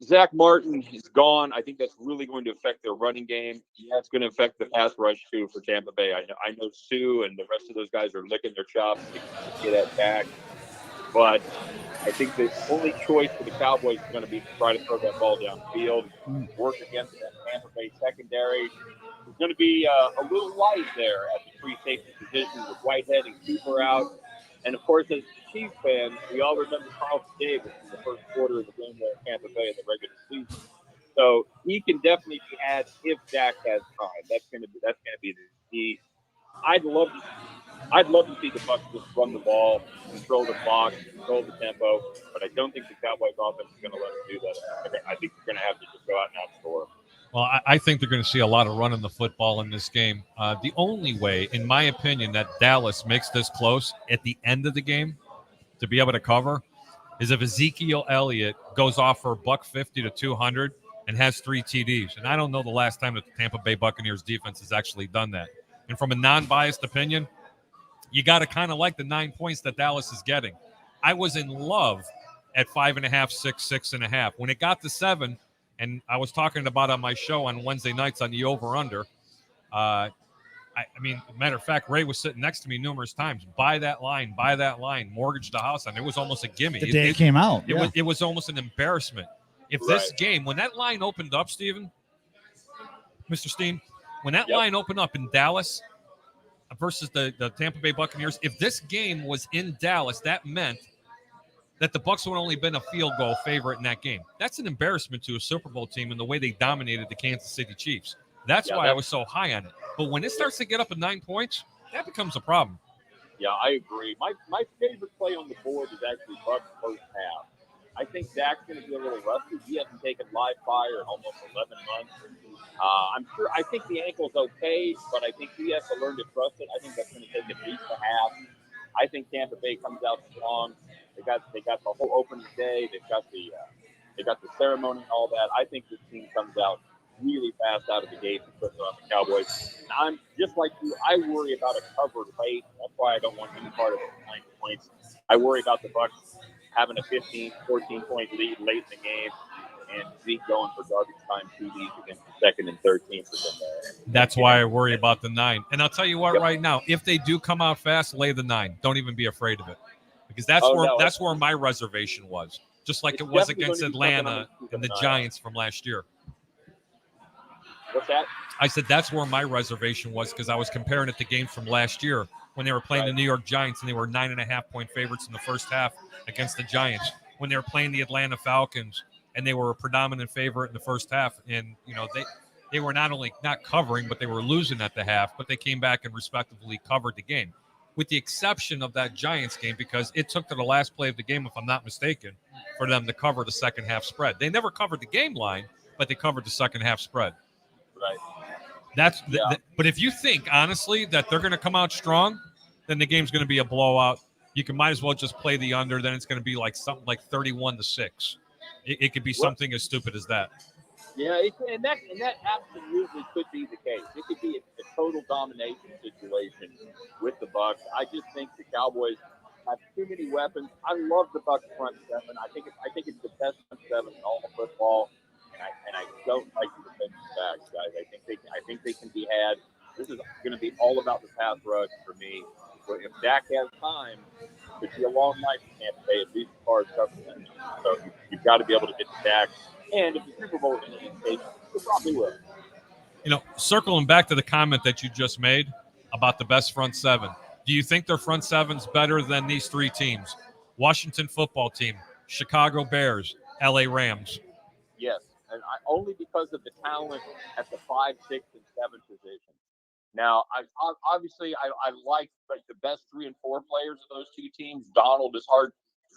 Zach Martin is gone. I think that's really going to affect their running game. Yeah, it's going to affect the pass rush too for Tampa Bay. I know Sue and the rest of those guys are licking their chops to get that back. But I think the only choice for the Cowboys is going to be to try to throw that ball downfield, work against that Tampa Bay secondary. It's going to be a little light there at the free safety position with Whitehead and Cooper out. And of course, as Chiefs fans, we all remember Carlton Davis in the first quarter of the game there in Tampa Bay in the regular season. So he can definitely be had if Dak has time. That's gonna be the key. I'd love to see the Bucs just run the ball, control the clock, control the tempo, but I don't think the Cowboys offense is going to let them do that. I think they're going to have to just go out and outscore. Well, I think they're going to see a lot of running the football in this game. The only way, in my opinion, that Dallas makes this close at the end of the game to be able to cover is if Ezekiel Elliott goes off for $150 to 200 and has 3 TDs. And I don't know the last time that the Tampa Bay Buccaneers defense has actually done that. And from a non-biased opinion, you got to kind of like the 9 points that Dallas is getting. I was in love at 5.5, 6, 6.5. When it got to 7, and I was talking about on my show on Wednesday nights on the over-under, I mean, matter of fact, Ray was sitting next to me numerous times. Buy that line, mortgage the house on. It was almost a gimme. The day it came out. It was almost an embarrassment. If this game, when that line opened up, Steven, Mr. Steen, when that line opened up in Dallas versus the Tampa Bay Buccaneers, if this game was in Dallas, that meant that the Bucs would only been a field goal favorite in that game. That's an embarrassment to a Super Bowl team in the way they dominated the Kansas City Chiefs. That's why I was so high on it. But when it starts to get up at 9 points, that becomes a problem. Yeah, I agree. My favorite play on the board is actually Bucs first half. I think Dak's going to be a little rusty. He hasn't taken live fire in almost 11 months. I think the ankle's okay, but I think he has to learn to trust it. I think that's going to take at least a half. I think Tampa Bay comes out strong. They got the whole opening day. They got the ceremony and all that. I think this team comes out really fast out of the gate and puts it on the Cowboys. And I'm just like you. I worry about a cover late. That's why I don't want any part of the 9 points. I worry about the Bucs having a 15, 14-point lead late in the game, and Zeke going for garbage time TDs against the second and third teams within there. That's why I worry about the 9. And I'll tell you what, right now, if they do come out fast, lay the 9. Don't even be afraid of it, because that's where my reservation was. Just like it was against Atlanta and the Giants from last year. What's that? I said that's where my reservation was, because I was comparing it to games from last year when they were playing the New York Giants and they were 9.5-point favorites in the first half against the Giants. When they were playing the Atlanta Falcons and they were a predominant favorite in the first half, and they were not only not covering, but they were losing at the half, but they came back and respectively covered the game, with the exception of that Giants game, because it took to the last play of the game, if I'm not mistaken, for them to cover the second half spread. They never covered the game line, but they covered the second half spread. Right. But if you think honestly that they're going to come out strong, then the game's going to be a blowout. You might as well just play the under. Then it's going to be like something like 31-6. It could be something as stupid as that. Yeah, and that absolutely could be the case. It could be a total domination situation with the Bucs. I just think the Cowboys have too many weapons. I love the Bucs front seven. I think it's the best front seven in all of football. And I don't like the defensive backs, guys. I think they can be had. This is going to be all about the pass rush for me. But if Dak has time, it could be a long night for Tampa Bay, at least as far as coverage. So you've got to be able to get to Dak. And if the Super Bowl is in any case, you probably will. Circling back to the comment that you just made about the best front seven, do you think their front seven's better than these 3 teams? Washington football team, Chicago Bears, LA Rams. Yes. And only because of the talent at the 5, 6, and 7 positions. Now, I like the best 3 and 4 players of those 2 teams. Donald is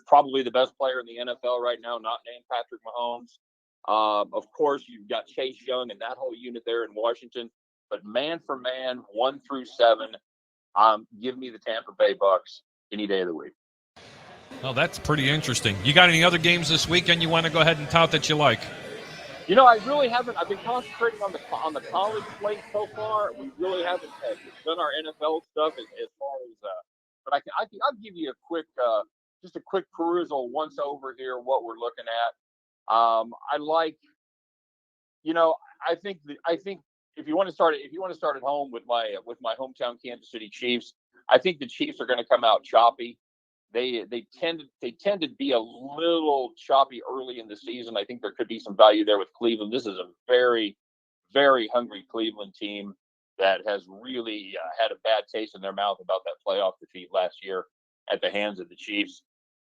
probably the best player in the NFL right now, not named Patrick Mahomes. Of course, you've got Chase Young and that whole unit there in Washington. But man for man, 1 through 7, give me the Tampa Bay Bucs any day of the week. Well, that's pretty interesting. You got any other games this weekend you want to go ahead and tout that you like? I really haven't. I've been concentrating on the college slate so far. We really haven't done our NFL stuff as far as. But I'll give you just a quick perusal once over here what we're looking at. I like, I think if you want to start at home with my hometown Kansas City Chiefs, I think the Chiefs are going to come out choppy. They tend to be a little choppy early in the season. I think there could be some value there with Cleveland. This is a very, very hungry Cleveland team that has really had a bad taste in their mouth about that playoff defeat last year. at the hands of the Chiefs.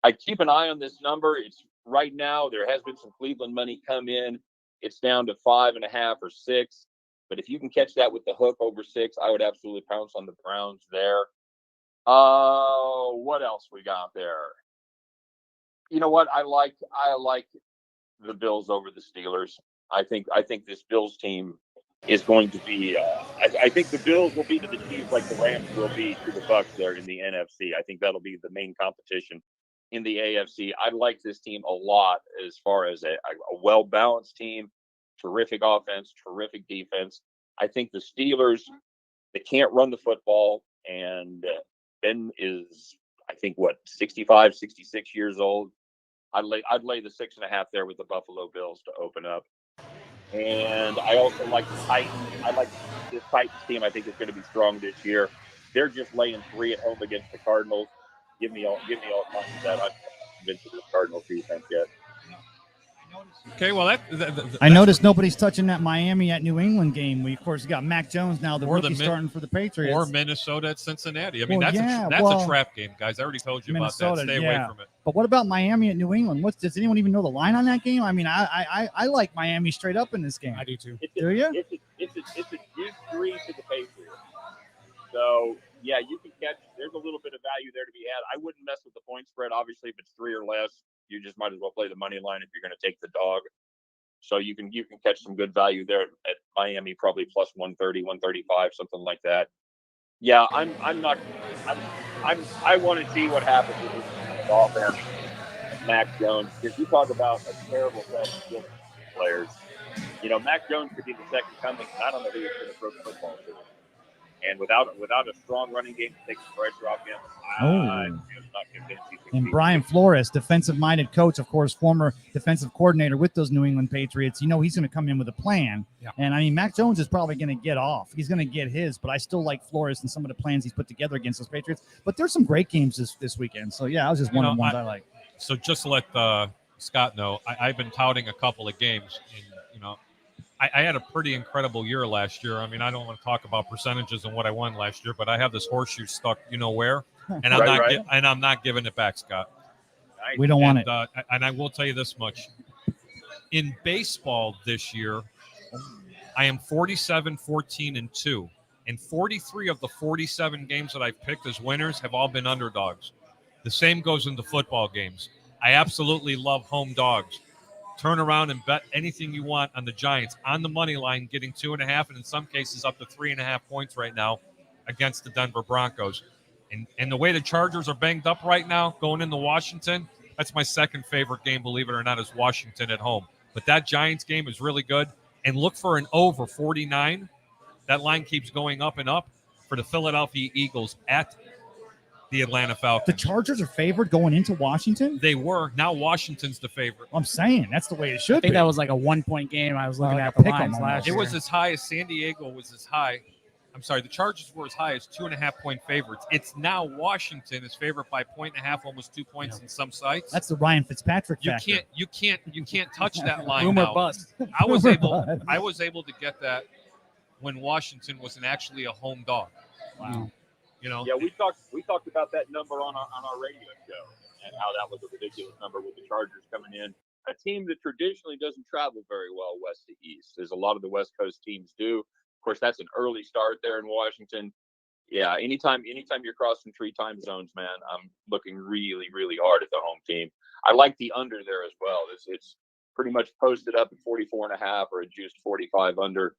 I keep an eye on this number. It's right now, there has been some Cleveland money come in. It's down to 5.5 or 6. But if you can catch that with the hook over 6, I would absolutely pounce on the Browns there. What else we got there? You know what? I like the Bills over the Steelers. I think this Bills team is going to be. I think the Bills will be to the Chiefs like the Rams will be to the Bucs there in the NFC. I think that'll be the main competition in the AFC. I like this team a lot as far as a well-balanced team, terrific offense, terrific defense. I think the Steelers, they can't run the football, and Ben is, I think, 65, 66 years old. I'd lay the 6.5 there with the Buffalo Bills to open up. And I also like the Titans. I like this Titans team. I think it's going to be strong this year. They're just laying 3 at home against the Cardinals. Give me all kinds of that. I'm not convinced of this Cardinals defense yet. Okay, well, I noticed nobody's touching that Miami at New England game. We, of course, got Mac Jones now, the rookie starting for the Patriots. Or Minnesota at Cincinnati. I mean, Well, that's a trap game, guys. I already told you about that. Stay away from it. But what about Miami at New England? Does anyone even know the line on that game? I mean, I like Miami straight up in this game. I do too. Do you? It's a deep 3 to the Patriots. So, yeah, you can catch. There's a little bit of value there to be had. I wouldn't mess with the point spread. Obviously, if it's 3 or less, you just might as well play the money line if you're going to take the dog. So you can catch some good value there at Miami, probably plus 130, 135, something like that. Yeah, I want to see what happens with this offense, Mac Jones, because you talk about a terrible set of skill players. You know, Mac Jones could be the second coming. I don't know who is going to throw the football to. And without a strong running game to take the pressure off him, I'm just not convinced he's going to And Brian Flores, defensive-minded coach, of course, former defensive coordinator with those New England Patriots. You know he's going to come in with a plan. Yeah. And, I mean, Mac Jones is probably going to get off. He's going to get his, but I still like Flores and some of the plans he's put together against those Patriots. But there's some great games this weekend. So, yeah, I was just one of the ones I like. So just to let Scott know, I've been touting a couple of games. And, you know, I had a pretty incredible year last year. I mean, I don't want to talk about percentages and what I won last year, but I have this horseshoe stuck, you know where, and I'm not giving it back, Scott. We don't want it. And I will tell you this much: in baseball this year, I am 47-14-2, and 43 of the 47 games that I've picked as winners have all been underdogs. The same goes into football games. I absolutely love home dogs. Turn around and bet anything you want on the Giants on the money line, getting 2.5, and in some cases up to 3.5 points right now against the Denver Broncos. And the way the Chargers are banged up right now, going into Washington, that's my second favorite game, believe it or not, is Washington at home. But that Giants game is really good. And look for an over 49. That line keeps going up and up for the Philadelphia Eagles at the Atlanta Falcons. The Chargers are favored going into Washington? They were. Now Washington's the favorite. I'm saying that's the way it should be. I think that was like a 1-point game. I was looking at a the lines last year. It was as high as San Diego was as high. I'm sorry, the Chargers were as high as 2.5-point favorites. It's now Washington is favored by 1.5, almost 2 points in some sites. That's the Ryan Fitzpatrick factor. You can't touch that line Rumor now. bust. I was able to get that when Washington was actually a home dog. Wow. You know. Yeah, we talked about that number on our radio show and how that was a ridiculous number with the Chargers coming in. A team that traditionally doesn't travel very well west to east, as a lot of the West Coast teams do. Of course, that's an early start there in Washington. Yeah, anytime you're crossing 3 time zones, man, I'm looking really, really hard at the home team. I like the under there as well. It's pretty much posted up at 44.5 or a juiced 45 under.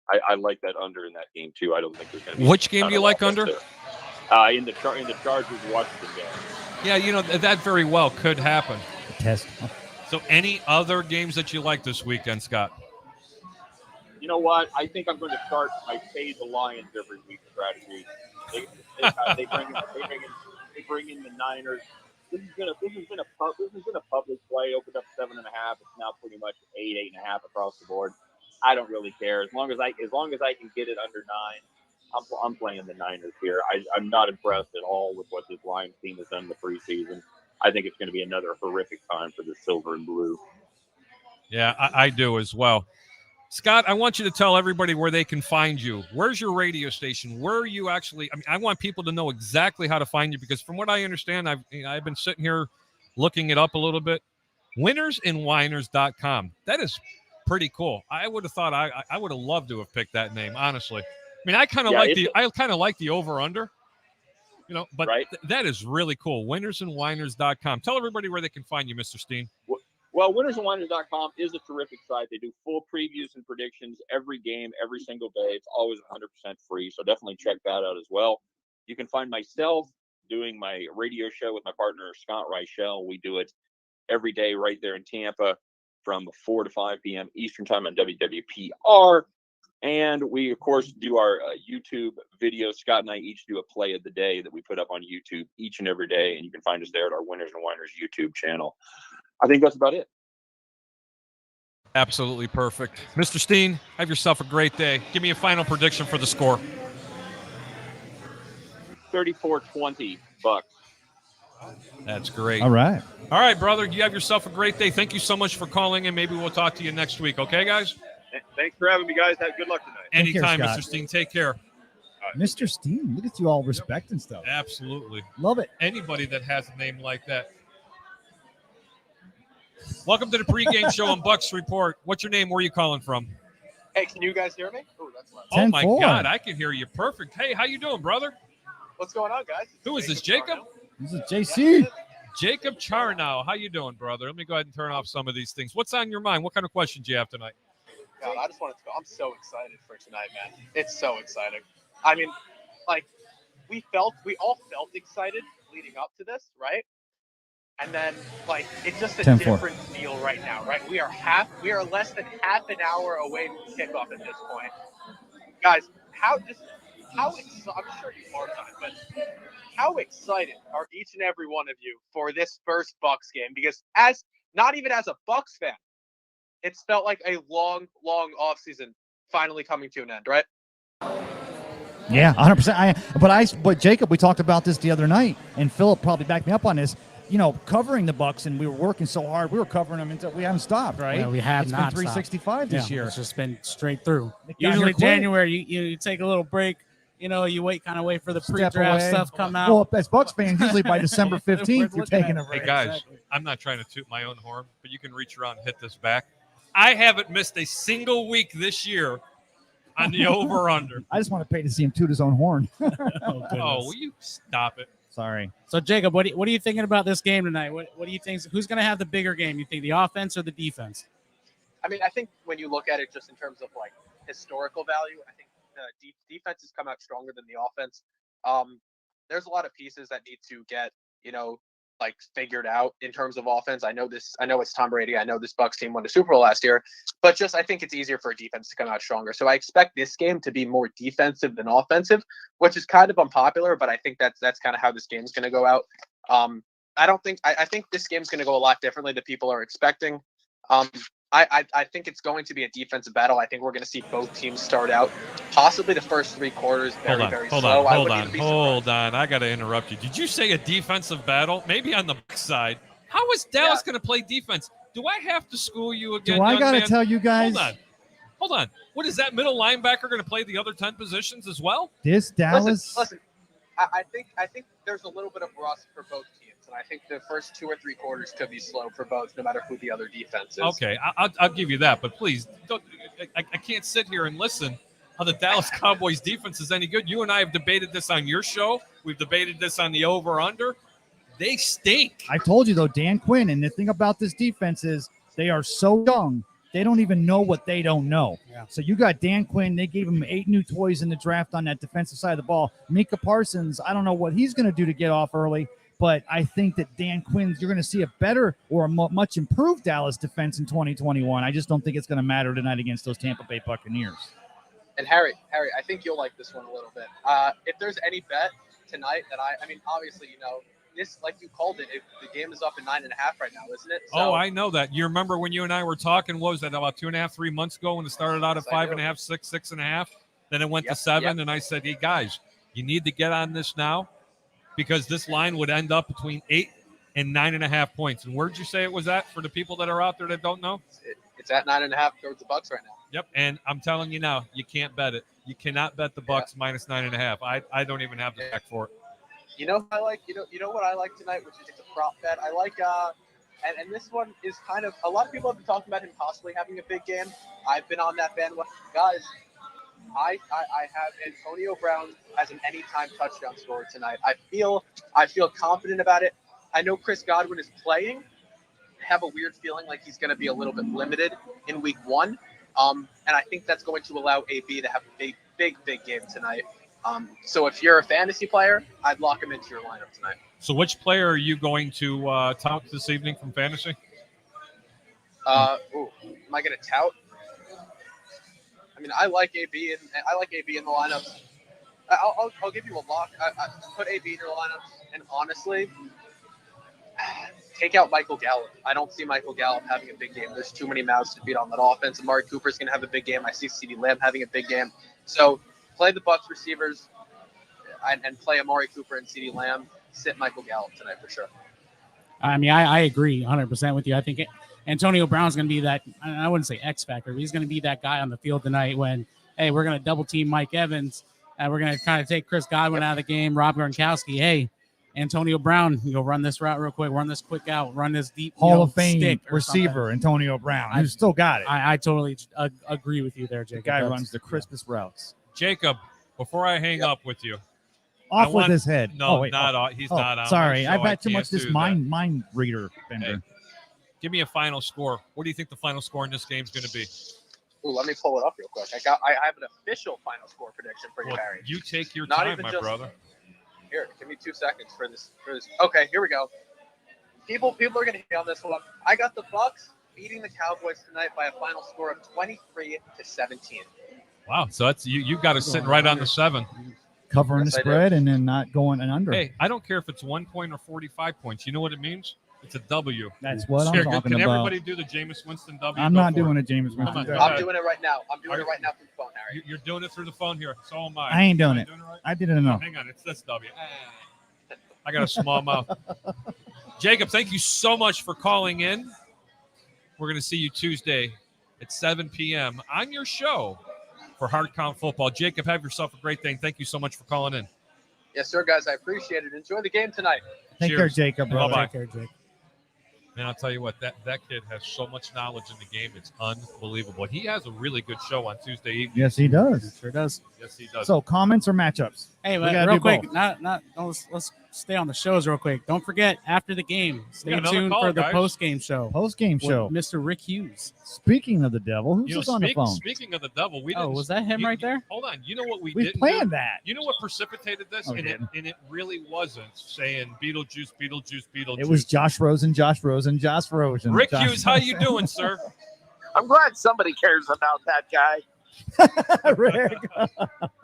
I like that under in that game too. I don't think there's going to be. Which game do you like under? In the Chargers Washington game. Yeah, you know that very well could happen. Test. So, any other games that you like this weekend, Scott? You know what? I think I'm going to start my fade the Lions every week strategy. They bring in the Niners. This has been a public play. Opened up 7.5. It's now pretty much 8.5 across the board. I don't really care as long as I can get it under 9. I'm playing the Niners here. I'm not impressed at all with what this Lions team has done in the preseason. I think it's going to be another horrific time for the silver and blue. Yeah, I do as well. Scott, I want you to tell everybody where they can find you. Where's your radio station? Where are you actually? I mean, I want people to know exactly how to find you because from what I understand, I've been sitting here looking it up a little bit. Winnersandwhiners.com. That is pretty cool. I would have thought I would have loved to have picked that name, honestly. I mean, I kind of like the over under. But right? That is really cool. Winnersandwhiners.com. Tell everybody where they can find you, Mr. Steen. Well, winnersandwhiners.com is a terrific site. They do full previews and predictions every game, every single day. It's always 100% free, so definitely check that out as well. You can find myself doing my radio show with my partner, Scott Reichel. We do it every day right there in Tampa from 4 to 5 p.m. Eastern Time on WWPR. And we, of course, do our YouTube videos. Scott and I each do a play of the day that we put up on YouTube each and every day. And you can find us there at our Winners and Whiners YouTube channel. I think that's about it. Absolutely perfect. Mr. Steen, have yourself a great day. Give me a final prediction for the score. 34-20 Bucs. That's great. All right, brother. You have yourself a great day. Thank you so much for calling in. Maybe we'll talk to you next week. Okay, guys? Thanks for having me, guys. Have good luck tonight. Anytime, care, Mr. Steen. Take care. Mr. Steen. Look at you all respecting stuff. Absolutely. Love it. Anybody that has a name like that. Welcome to the pregame show on Bucs Report. What's your name? Where are you calling from? Hey, can you guys hear me? Oh, that's loud. Oh, my 10-4. God. I can hear you perfect. Hey, how you doing, brother? What's going on, guys? Who is this, Jacob? This is JC. Jacob Charnow. How you doing, brother? Let me go ahead and turn off some of these things. What's on your mind? What kind of questions do you have tonight? God, I just wanted to go. I'm so excited for tonight, man. It's so exciting. I mean, like, we all felt excited leading up to this, right? And then, like, it's just a 10-4. different feel right now, right? We are less than half an hour away from kickoff at this point. Guys, I'm sure you are not, but how excited are each and every one of you for this first Bucs game? Because not even as a Bucs fan, it's felt like a long, long offseason finally coming to an end, right? Yeah, 100%. But Jacob, we talked about this the other night, and Philip probably backed me up on this. Covering the Bucs, and we were working so hard. We were covering them until we haven't stopped, right? Yeah, we have It's not been 365 this year. It's just been straight through. It got Usually here quick. January, you take a little break. You wait for the Step pre-draft away. stuff come out. Well, as Bucs fans, usually by December 15th, you're taking a Hey, break. guys, Exactly. I'm not trying to toot my own horn, but you can reach around and hit this back. I haven't missed a single week this year on the over-under. I just want to pay to see him toot his own horn. Oh, goodness. Oh, will you stop it? Sorry. So Jacob, what are you thinking about this game tonight? What do you think? Who's going to have the bigger game? You think the offense or the defense? I mean, I think when you look at it just in terms of like historical value, I think the defense has come out stronger than the offense. There's a lot of pieces that need to get, figured out in terms of offense. I know it's Tom Brady. I know this Bucs team won the Super Bowl last year, but I think it's easier for a defense to come out stronger. So I expect this game to be more defensive than offensive, which is kind of unpopular, but I think that's kind of how this game's going to go out. I think this game's going to go a lot differently than people are expecting. I think it's going to be a defensive battle. I think we're going to see both teams start out possibly the first three quarters very slow. Hold on. I got to interrupt you. Did you say a defensive battle? Maybe on the Bucs side. How is Dallas going to play defense? Do I have to school you again? Do I got to tell you guys? Hold on. What is that middle linebacker going to play the other 10 positions as well? This Dallas. Listen. I think there's a little bit of rust for both teams, and I think the first 2 or 3 quarters could be slow for both, no matter who the other defense is. Okay, I'll give you that, but please, I can't sit here and listen how the Dallas Cowboys defense is any good. You and I have debated this on your show. We've debated this on the over-under. They stink. I told you, though, Dan Quinn, and the thing about this defense is they are so young, they don't even know what they don't know. Yeah. So you got Dan Quinn. They gave him 8 new toys in the draft on that defensive side of the ball. Micah Parsons, I don't know what he's going to do to get off early, but I think that Dan Quinn, you're going to see a better or a much improved Dallas defense in 2021. I just don't think it's going to matter tonight against those Tampa Bay Buccaneers. And Harry, I think you'll like this one a little bit. If there's any bet tonight that I mean, obviously, this, like you called it, the game is up at 9.5 right now, isn't it? So, I know that. You remember when you and I were talking, what was that, about 2.5, 3 months ago when it started out at 5.5, 6, 6.5? Then it went to 7, and I said, hey, guys, you need to get on this now because this line would end up between 8 and 9.5 points. And where'd you say it was at for the people that are out there that don't know? It's at 9.5 towards the Bucs right now. Yep, and I'm telling you now, you can't bet it. You cannot bet the Bucs minus 9.5. I don't even have the back for it. You know what I like? You know what I like tonight, which is a prop bet. I like and this one is kind of, a lot of people have been talking about him possibly having a big game. I've been on that bandwagon, guys. I have Antonio Brown as an anytime touchdown scorer tonight. I feel confident about it. I know Chris Godwin is playing. I have a weird feeling like he's going to be a little bit limited in week 1. And I think that's going to allow AB to have a big game tonight. So if you're a fantasy player, I'd lock him into your lineup tonight. So which player are you going to tout this evening from fantasy? Am I going to tout? I mean, I like AB in the lineups. I'll give you a lock. I put AB in your lineups, and honestly, take out Michael Gallup. I don't see Michael Gallup having a big game. There's too many mouths to feed on that offense. Amari Cooper's going to have a big game. I see CeeDee Lamb having a big game. So play the Bucs receivers and play Amari Cooper and CeeDee Lamb. Sit Michael Gallup tonight for sure. I mean, I agree 100% with you. I think Antonio Brown's going to be that, I wouldn't say X factor, but he's going to be that guy on the field tonight when, hey, we're going to double team Mike Evans and we're going to kind of take Chris Godwin out of the game, Rob Gronkowski. Hey, Antonio Brown, go run this route real quick, run this quick out, run this deep Hall of Fame stick receiver, Antonio Brown, who's still got it. I totally agree with you there, Jacob. The guy runs the crispest routes. Jacob, before I hang up with you. Off with his head. No, he's not on. Sorry, I've had too much this mind reader bender. Hey, give me a final score. What do you think the final score in this game is going to be? Ooh, let me pull it up real quick. I have an official final score prediction for you, Barry. You take your Not time, even my just, brother. Here, give me 2 seconds for this. Okay, here we go. People are going to hit on this one. I got the Bucs beating the Cowboys tonight by a final score of 23-17. Wow, so that's you got it sitting right on the 7. Covering the spread and then not going and under. Hey, I don't care if it's 1 point or 45 points. You know what it means? It's a W. That's what I'm talking about. Can everybody do the Jameis Winston W? I'm not doing a Jameis Winston W. I'm doing it right now. I'm doing it right now through the phone, Harry. You're doing it through the phone here. So am I. I ain't doing it. Right? I didn't know. Hang on. It's this W. I got a small mouth. Jacob, thank you so much for calling in. We're going to see you Tuesday at 7 p.m. on your show for Hard Count Football. Jacob, have yourself a great day. Thank you so much for calling in. Yes, sir, guys. I appreciate it. Enjoy the game tonight. Take care, Jacob. Bye-bye. Take care, Jake. Man, I'll tell you what, that kid has so much knowledge in the game. It's unbelievable. He has a really good show on Tuesday evening. Yes, he does. Sure does. Yes, he does. So, comments or matchups? Hey, real quick, let's stay on the shows real quick. Don't forget, after the game, stay tuned for the post-game show. Post-game show. Mr. Rick Hughes. Speaking of the devil, who's just on the phone? Speaking of the devil, we didn't. Was that him right there? Hold on. You know what we didn't planned that. You know what precipitated this? And it really wasn't saying Beetlejuice. It was Josh Rosen. Rick Hughes, how you doing, sir? I'm glad somebody cares about that guy. Rick.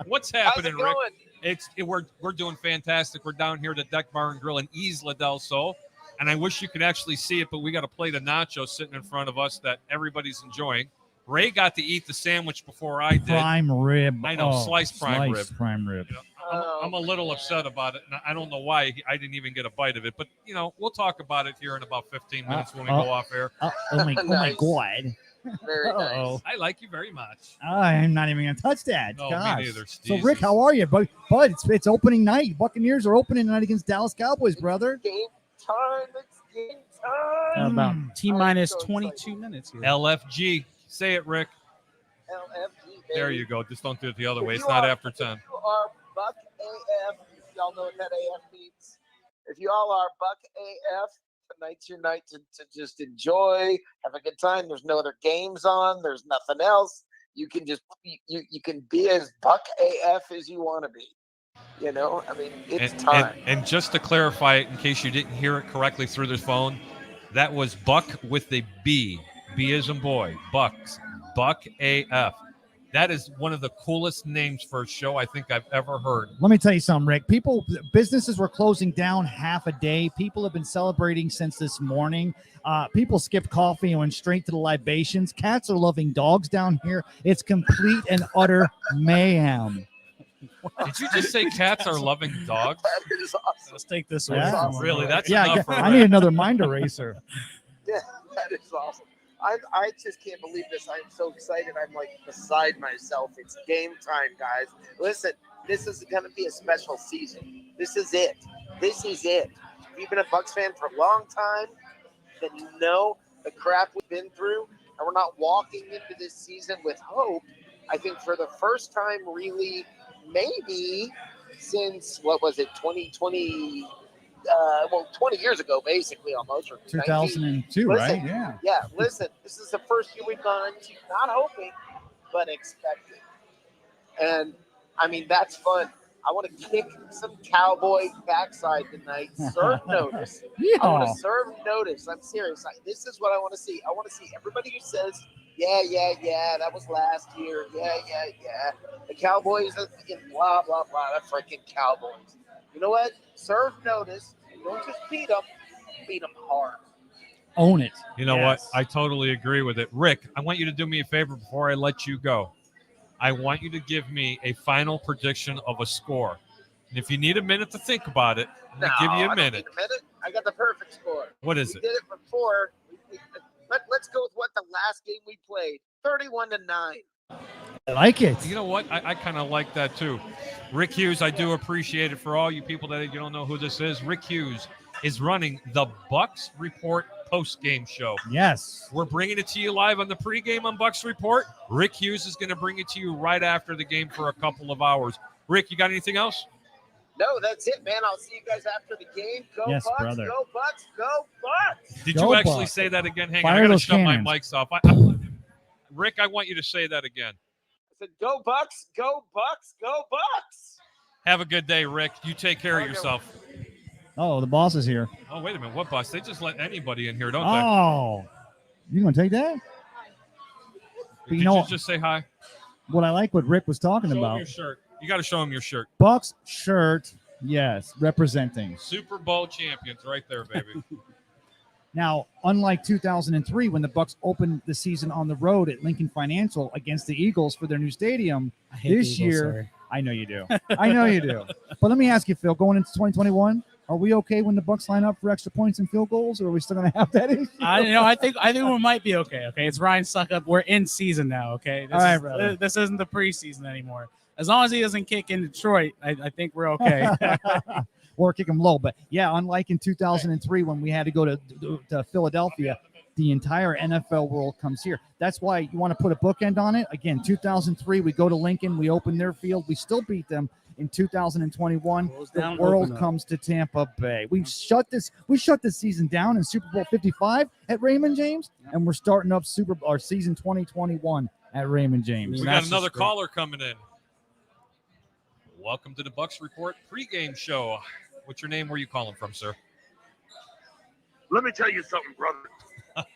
What's happening, How's it Rick? We're doing fantastic. We're down here at the Deck Bar and Grill in Isla del Sol, and I wish you could actually see it, but we got a plate of nachos sitting in front of us that everybody's enjoying. Ray got to eat the sandwich before I did. Prime rib. I know, sliced prime rib. Prime rib. You know, I'm a little upset about it, and I don't know why I didn't even get a bite of it. But we'll talk about it here in about 15 minutes when we go off air. Oh my God. Very nice. I like you very much. I'm not even gonna touch that. No, Gosh. me neither. So Rick, how are you, bud? It's opening night. Buccaneers are opening tonight against Dallas Cowboys, brother. Game time. It's game time. About T-minus 22 minutes here. LFG. Say it, Rick. LFG, baby. There you go. Just don't do it the other way. It's not after 10. If you are Buck AF, if y'all know what that AF means. If you all are Buck AF, tonight's your night to just enjoy, have a good time. There's no other games on. There's nothing else. You can just you can be as Buck AF as you want to be. I mean, it's time. And just to clarify it, in case you didn't hear it correctly through the phone, that was Buck with a B. B as in boy. Bucks. Buck AF. That is one of the coolest names for a show I think I've ever heard. Let me tell you something, Rick. Businesses were closing down half a day. People have been celebrating since this morning. People skipped coffee and went straight to the libations. Cats are loving dogs down here. It's complete and utter mayhem. Did you just say cats are loving dogs? That is awesome. Let's take this Yeah. away. Really? That's Yeah, enough for I need another mind eraser. Yeah, that is awesome. I just can't believe this. I'm so excited. I'm like beside myself. It's game time, guys. Listen, this is going to be a special season. This is it. This is it. If you've been a Bucs fan for a long time, then you know the crap we've been through, and we're not walking into this season with hope. I think for the first time, really, maybe since, what was it, 2020, 20 years ago, basically, almost, or 2002, Listen, right? Yeah. Yeah, listen, this is the first year we've gone into not hoping, but expecting. And, I mean, that's fun. I want to kick some cowboy backside tonight. Serve notice. I want to serve notice. I'm serious. This is what I want to see. I want to see everybody who says, yeah, that was last year. Yeah. The Cowboys and blah, blah, blah. The freaking Cowboys. You know what? Serve notice. Don't just beat them hard. Own it. You know what? I totally agree with it. Rick, I want you to do me a favor before I let you go. I want you to give me a final prediction of a score. And if you need a minute to think about it, I'm going to give you a minute. I don't need a minute. I got the perfect score. What is we it? We did it before. Let's go with what the last game we played. 31-9. I like it. You know what? I kind of like that too. Rick Hughes, I do appreciate it. For all you people that you don't know who this is, Rick Hughes is running the Bucs Report post-game show. Yes. We're bringing it to you live on the pregame on Bucs Report. Rick Hughes is going to bring it to you right after the game for a couple of hours. Rick, you got anything else? No, that's it, man. I'll see you guys after the game. Go Yes, Bucs, brother. go Bucs, go Bucs. Did Go you actually Bucs. say that again? Hang Fire on, I got to those shut cannons. my mics off. Rick, I want you to say that again. I said, go Bucs, go Bucs, go Bucs. Have a good day, Rick. You take care of yourself. Oh, the boss is here. Oh, wait a minute. What boss? They just let anybody in here, don't Oh, you gonna take that? they? You Did know you just say hi? what I like what Rick was talking Show him about. your shirt. You got to show him your shirt. Bucs shirt, yes, representing. Super Bowl champions right there, baby. Now, unlike 2003, when the Bucs opened the season on the road at Lincoln Financial against the Eagles for their new stadium, I hate this the Eagles, year, sorry. I know you do. I know you do. But let me ask you, Phil, going into 2021, are we okay when the Bucs line up for extra points and field goals, or are we still going to have that issue? I think we might be okay. Okay, it's Ryan Suckup. We're in season now. Okay, All right, brother. This isn't the preseason anymore. As long as he doesn't kick in Detroit, I think we're okay. Or kick them low. But yeah, unlike in 2003 when we had to go to Philadelphia, the entire NFL world comes here. That's why you want to put a bookend on it. Again, 2003, we go to Lincoln, we open their field, we still beat them. In 2021, the world comes to Tampa Bay. We shut this season down in Super Bowl 55 at Raymond James, and we're starting up season 2021 at Raymond James. We got another caller coming in. Welcome to the Bucs Report pregame show. What's your name? Where are you calling from, sir? Let me tell you something, brother.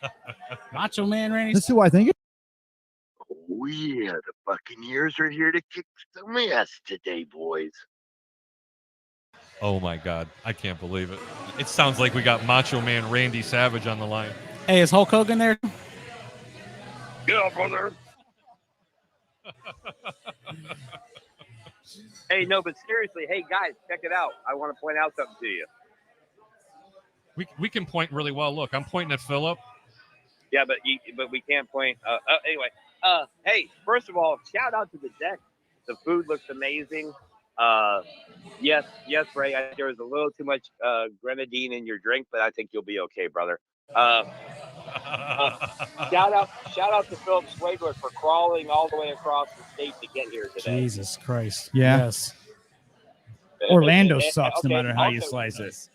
Macho Man Randy. This is who I think. Oh, yeah, the Buccaneers are here to kick some ass today, boys. Oh, my God. I can't believe it. It sounds like we got Macho Man Randy Savage on the line. Hey, is Hulk Hogan there? Yeah, brother. Hey, no, but seriously, hey guys, check it out. I want to point out something to you. We can point really well. Look, I'm pointing at Philip. Yeah, but we can't point. Anyway, hey, first of all, shout out to the deck. The food looks amazing. Yes, Ray. There was a little too much grenadine in your drink, but I think you'll be okay, brother. Shout out to Philip Swagler for crawling all the way across the state to get here today. Jesus Christ. Yeah. Yes. Orlando sucks okay, no matter how you also- slice it.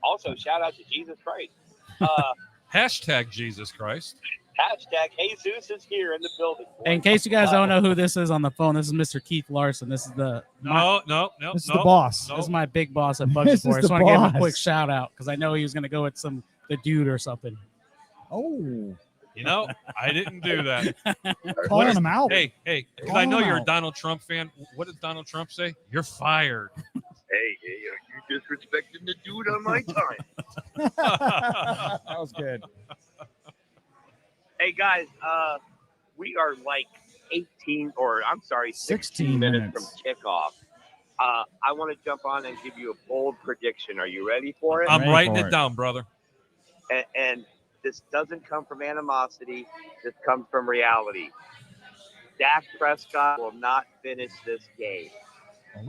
Also, shout out to Jesus Christ. Hashtag Jesus Christ. Hashtag Jesus is here in the building. In case you guys don't know who this is on the phone, this is Mr. Keith Larson. This is No. This is the boss. This is my big boss at This Bugs is Report. I just the want to give him a boss. quick shout out because I know he was going to go with the dude or something. Oh, You know, I didn't do that. calling him out. Hey, because Call I know him you're a out. Donald Trump fan. What did Donald Trump say? You're fired. Hey, are you disrespecting the dude on my time? That was good. Hey guys, we are like 16 16 minutes minutes. from kickoff. I want to jump on and give you a bold prediction. Are you ready for it? I'm Ready writing for it it. down, brother. And this doesn't come from animosity. This comes from reality. Dak Prescott will not finish this game.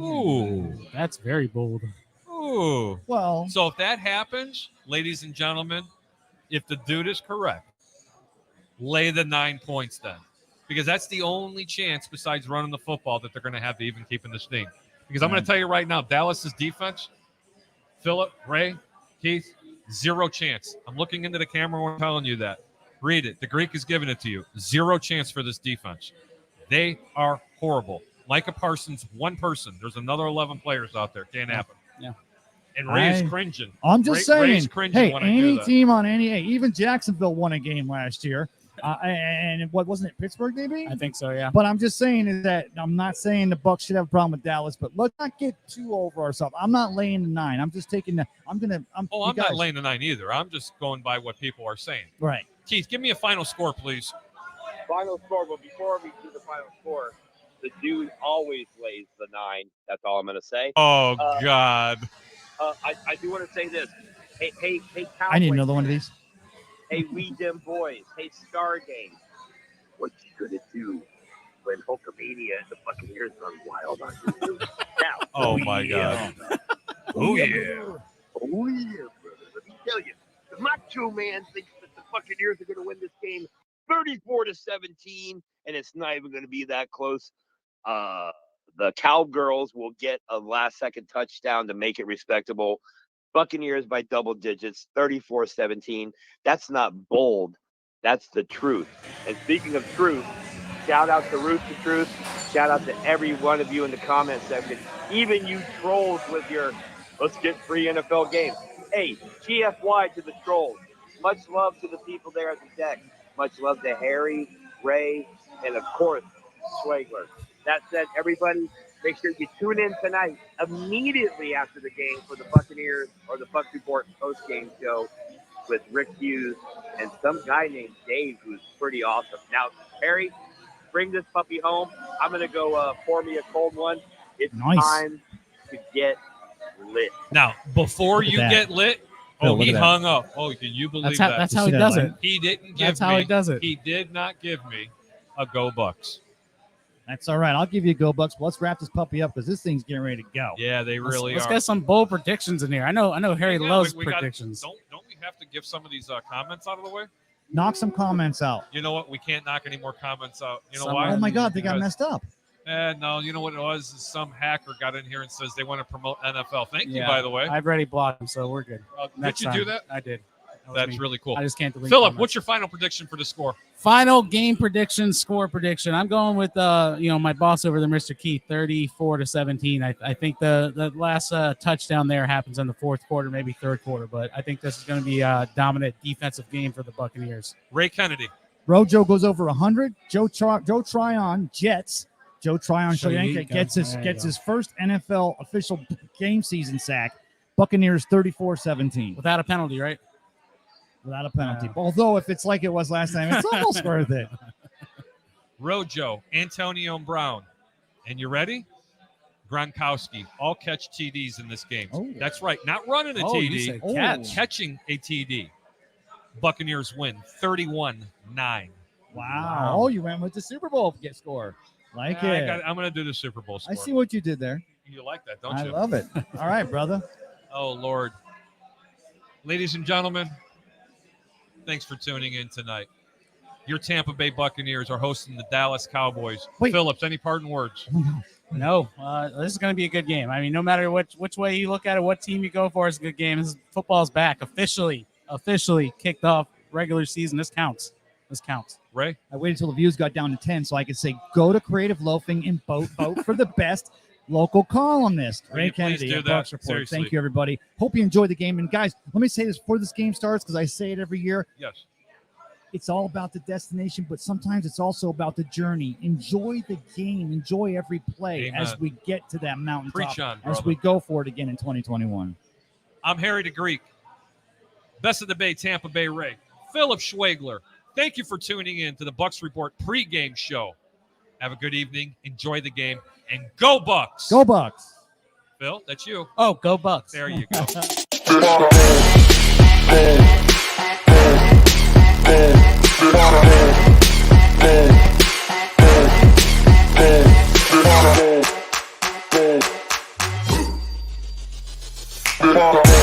Ooh. That's very bold. Ooh. Well, So if that happens, ladies and gentlemen, if the dude is correct, lay the 9 points then. Because that's the only chance besides running the football that they're going to have to even keep in this thing. Because I'm going to tell you right now, Dallas's defense, Philip, Ray, Keith, zero chance. I'm looking into the camera when I'm telling you that. Read it. The Greek is giving it to you. Zero chance for this defense. They are horrible. Micah Parsons, one person. There's another 11 players out there. Can't happen. Yeah. And Ray is cringing. I'm just Ray's saying, cringing hey, when I do any that. team on any, even Jacksonville won a game last year. And what wasn't it, Pittsburgh, maybe? I think so, yeah. But I'm just saying is that I'm not saying the Bucs should have a problem with Dallas, but let's not get too over ourselves. I'm not laying the 9. I'm just taking the. I'm not laying the 9 either. I'm just going by what people are saying. Right. Keith, give me a final score, please. Final score, but before we do the final score, the dude always lays the 9. That's all I'm going to say. Oh, God. I do want to say this. Hey, Cowboys. I need another one of these. Hey, we dim boys. Hey, Stargate. What you gonna do when Hulkamania and the Buccaneers run wild on you? Now, Oh, my God. Oh yeah, brother. Let me tell you, the Macho Man thinks that the Buccaneers are gonna win this game 34-17, and it's not even gonna be that close. The Cowgirls will get a last-second touchdown to make it respectable. Buccaneers by double digits, 34-17. That's not bold. That's the truth. And speaking of truth, shout out to Roots of Truth. Shout out to every one of you in the comment section. Even you trolls with your let's get free NFL games. Hey, GFY to the trolls. Much love to the people there at the deck. Much love to Harry, Ray, and of course, Schwagler. That said, everybody, make sure you tune in tonight immediately after the game for the Buccaneers or the Bucs Report post-game show with Rick Hughes and some guy named Dave who's pretty awesome. Now, Harry, bring this puppy home. I'm going to go pour me a cold one. It's time to get lit. Now, before you that. get lit, Phil, look he at that. hung up. Oh, can you believe that? That's how he does it. He didn't give That's me. how he does it. He did not give me a Go Bucks. That's all right. I'll give you a go, Bucks. Let's wrap this puppy up because this thing's getting ready to go. Yeah, they really Let's are. get some bold predictions in here. I know Harry Yeah, loves we gotta- predictions. don't we have to give some of these comments out of the way? Knock some comments out. You know what? We can't knock any more comments out. You know Some why? are- Oh my God, they got Because- messed up. No, you know what it was? Is some hacker got in here and says they want to promote NFL. Thank you, Yeah. by the way. I've already blocked him, so we're good. Did Next you do time. that? I did. That was That's me. really cool. I just can't delete Philip, comments. what's your final prediction for the score? Final game prediction, score prediction. I'm going with my boss over there, Mr. Keith, 34-17. I think the last touchdown there happens in the fourth quarter, maybe third quarter, but I think this is going to be a dominant defensive game for the Buccaneers. Ray Kennedy. Rojo goes over 100. Joe Tryon, Jets. Joe Tryon Shoyinka gets There you go. his first NFL official game season sack. Buccaneers 34-17 Without a penalty, right? without a penalty. Yeah. Although if it's like it was last time, it's almost worth it. Rojo, Antonio Brown. And you ready? Gronkowski. All catch TDs in this game. Oh. That's right. Not running a Oh, you TD. said Oh. catch. Catching a TD. Buccaneers win 31-9. Wow. Oh, you went with the Super Bowl score. Like it. I'm going to do the Super Bowl score. I see what you did there. You like that, don't I you? love it. All right, brother. Oh, Lord. Ladies and gentlemen, thanks for tuning in tonight. Your Tampa Bay Buccaneers are hosting the Dallas Cowboys. Wait. Phillips, any parting words? No, this is going to be a good game. I mean, no matter which way you look at it, what team you go for, it's a good game. Football's back officially kicked off regular season. This counts. Ray? I waited until the views got down to 10 so I could say, go to Creative Loafing and vote for the best local columnist. Will Ray you please Kennedy do at that? Bucs Report. Seriously. Thank you, everybody. Hope you enjoyed the game. And guys, let me say this before this game starts because I say it every year. Yes. It's all about the destination, but sometimes it's also about the journey. Enjoy the game. Enjoy every play Amen. as we get to that mountaintop, Preach on, as brother. we go for it again in 2021. I'm Harry the Greek. Best of the Bay, Tampa Bay Ray. Philip Schwagler. Thank you for tuning in to the Bucs Report pregame show. Have a good evening. Enjoy the game. And go Bucs. Go Bucs. Phil, that's you. Oh, go Bucks. There you go. Pregame.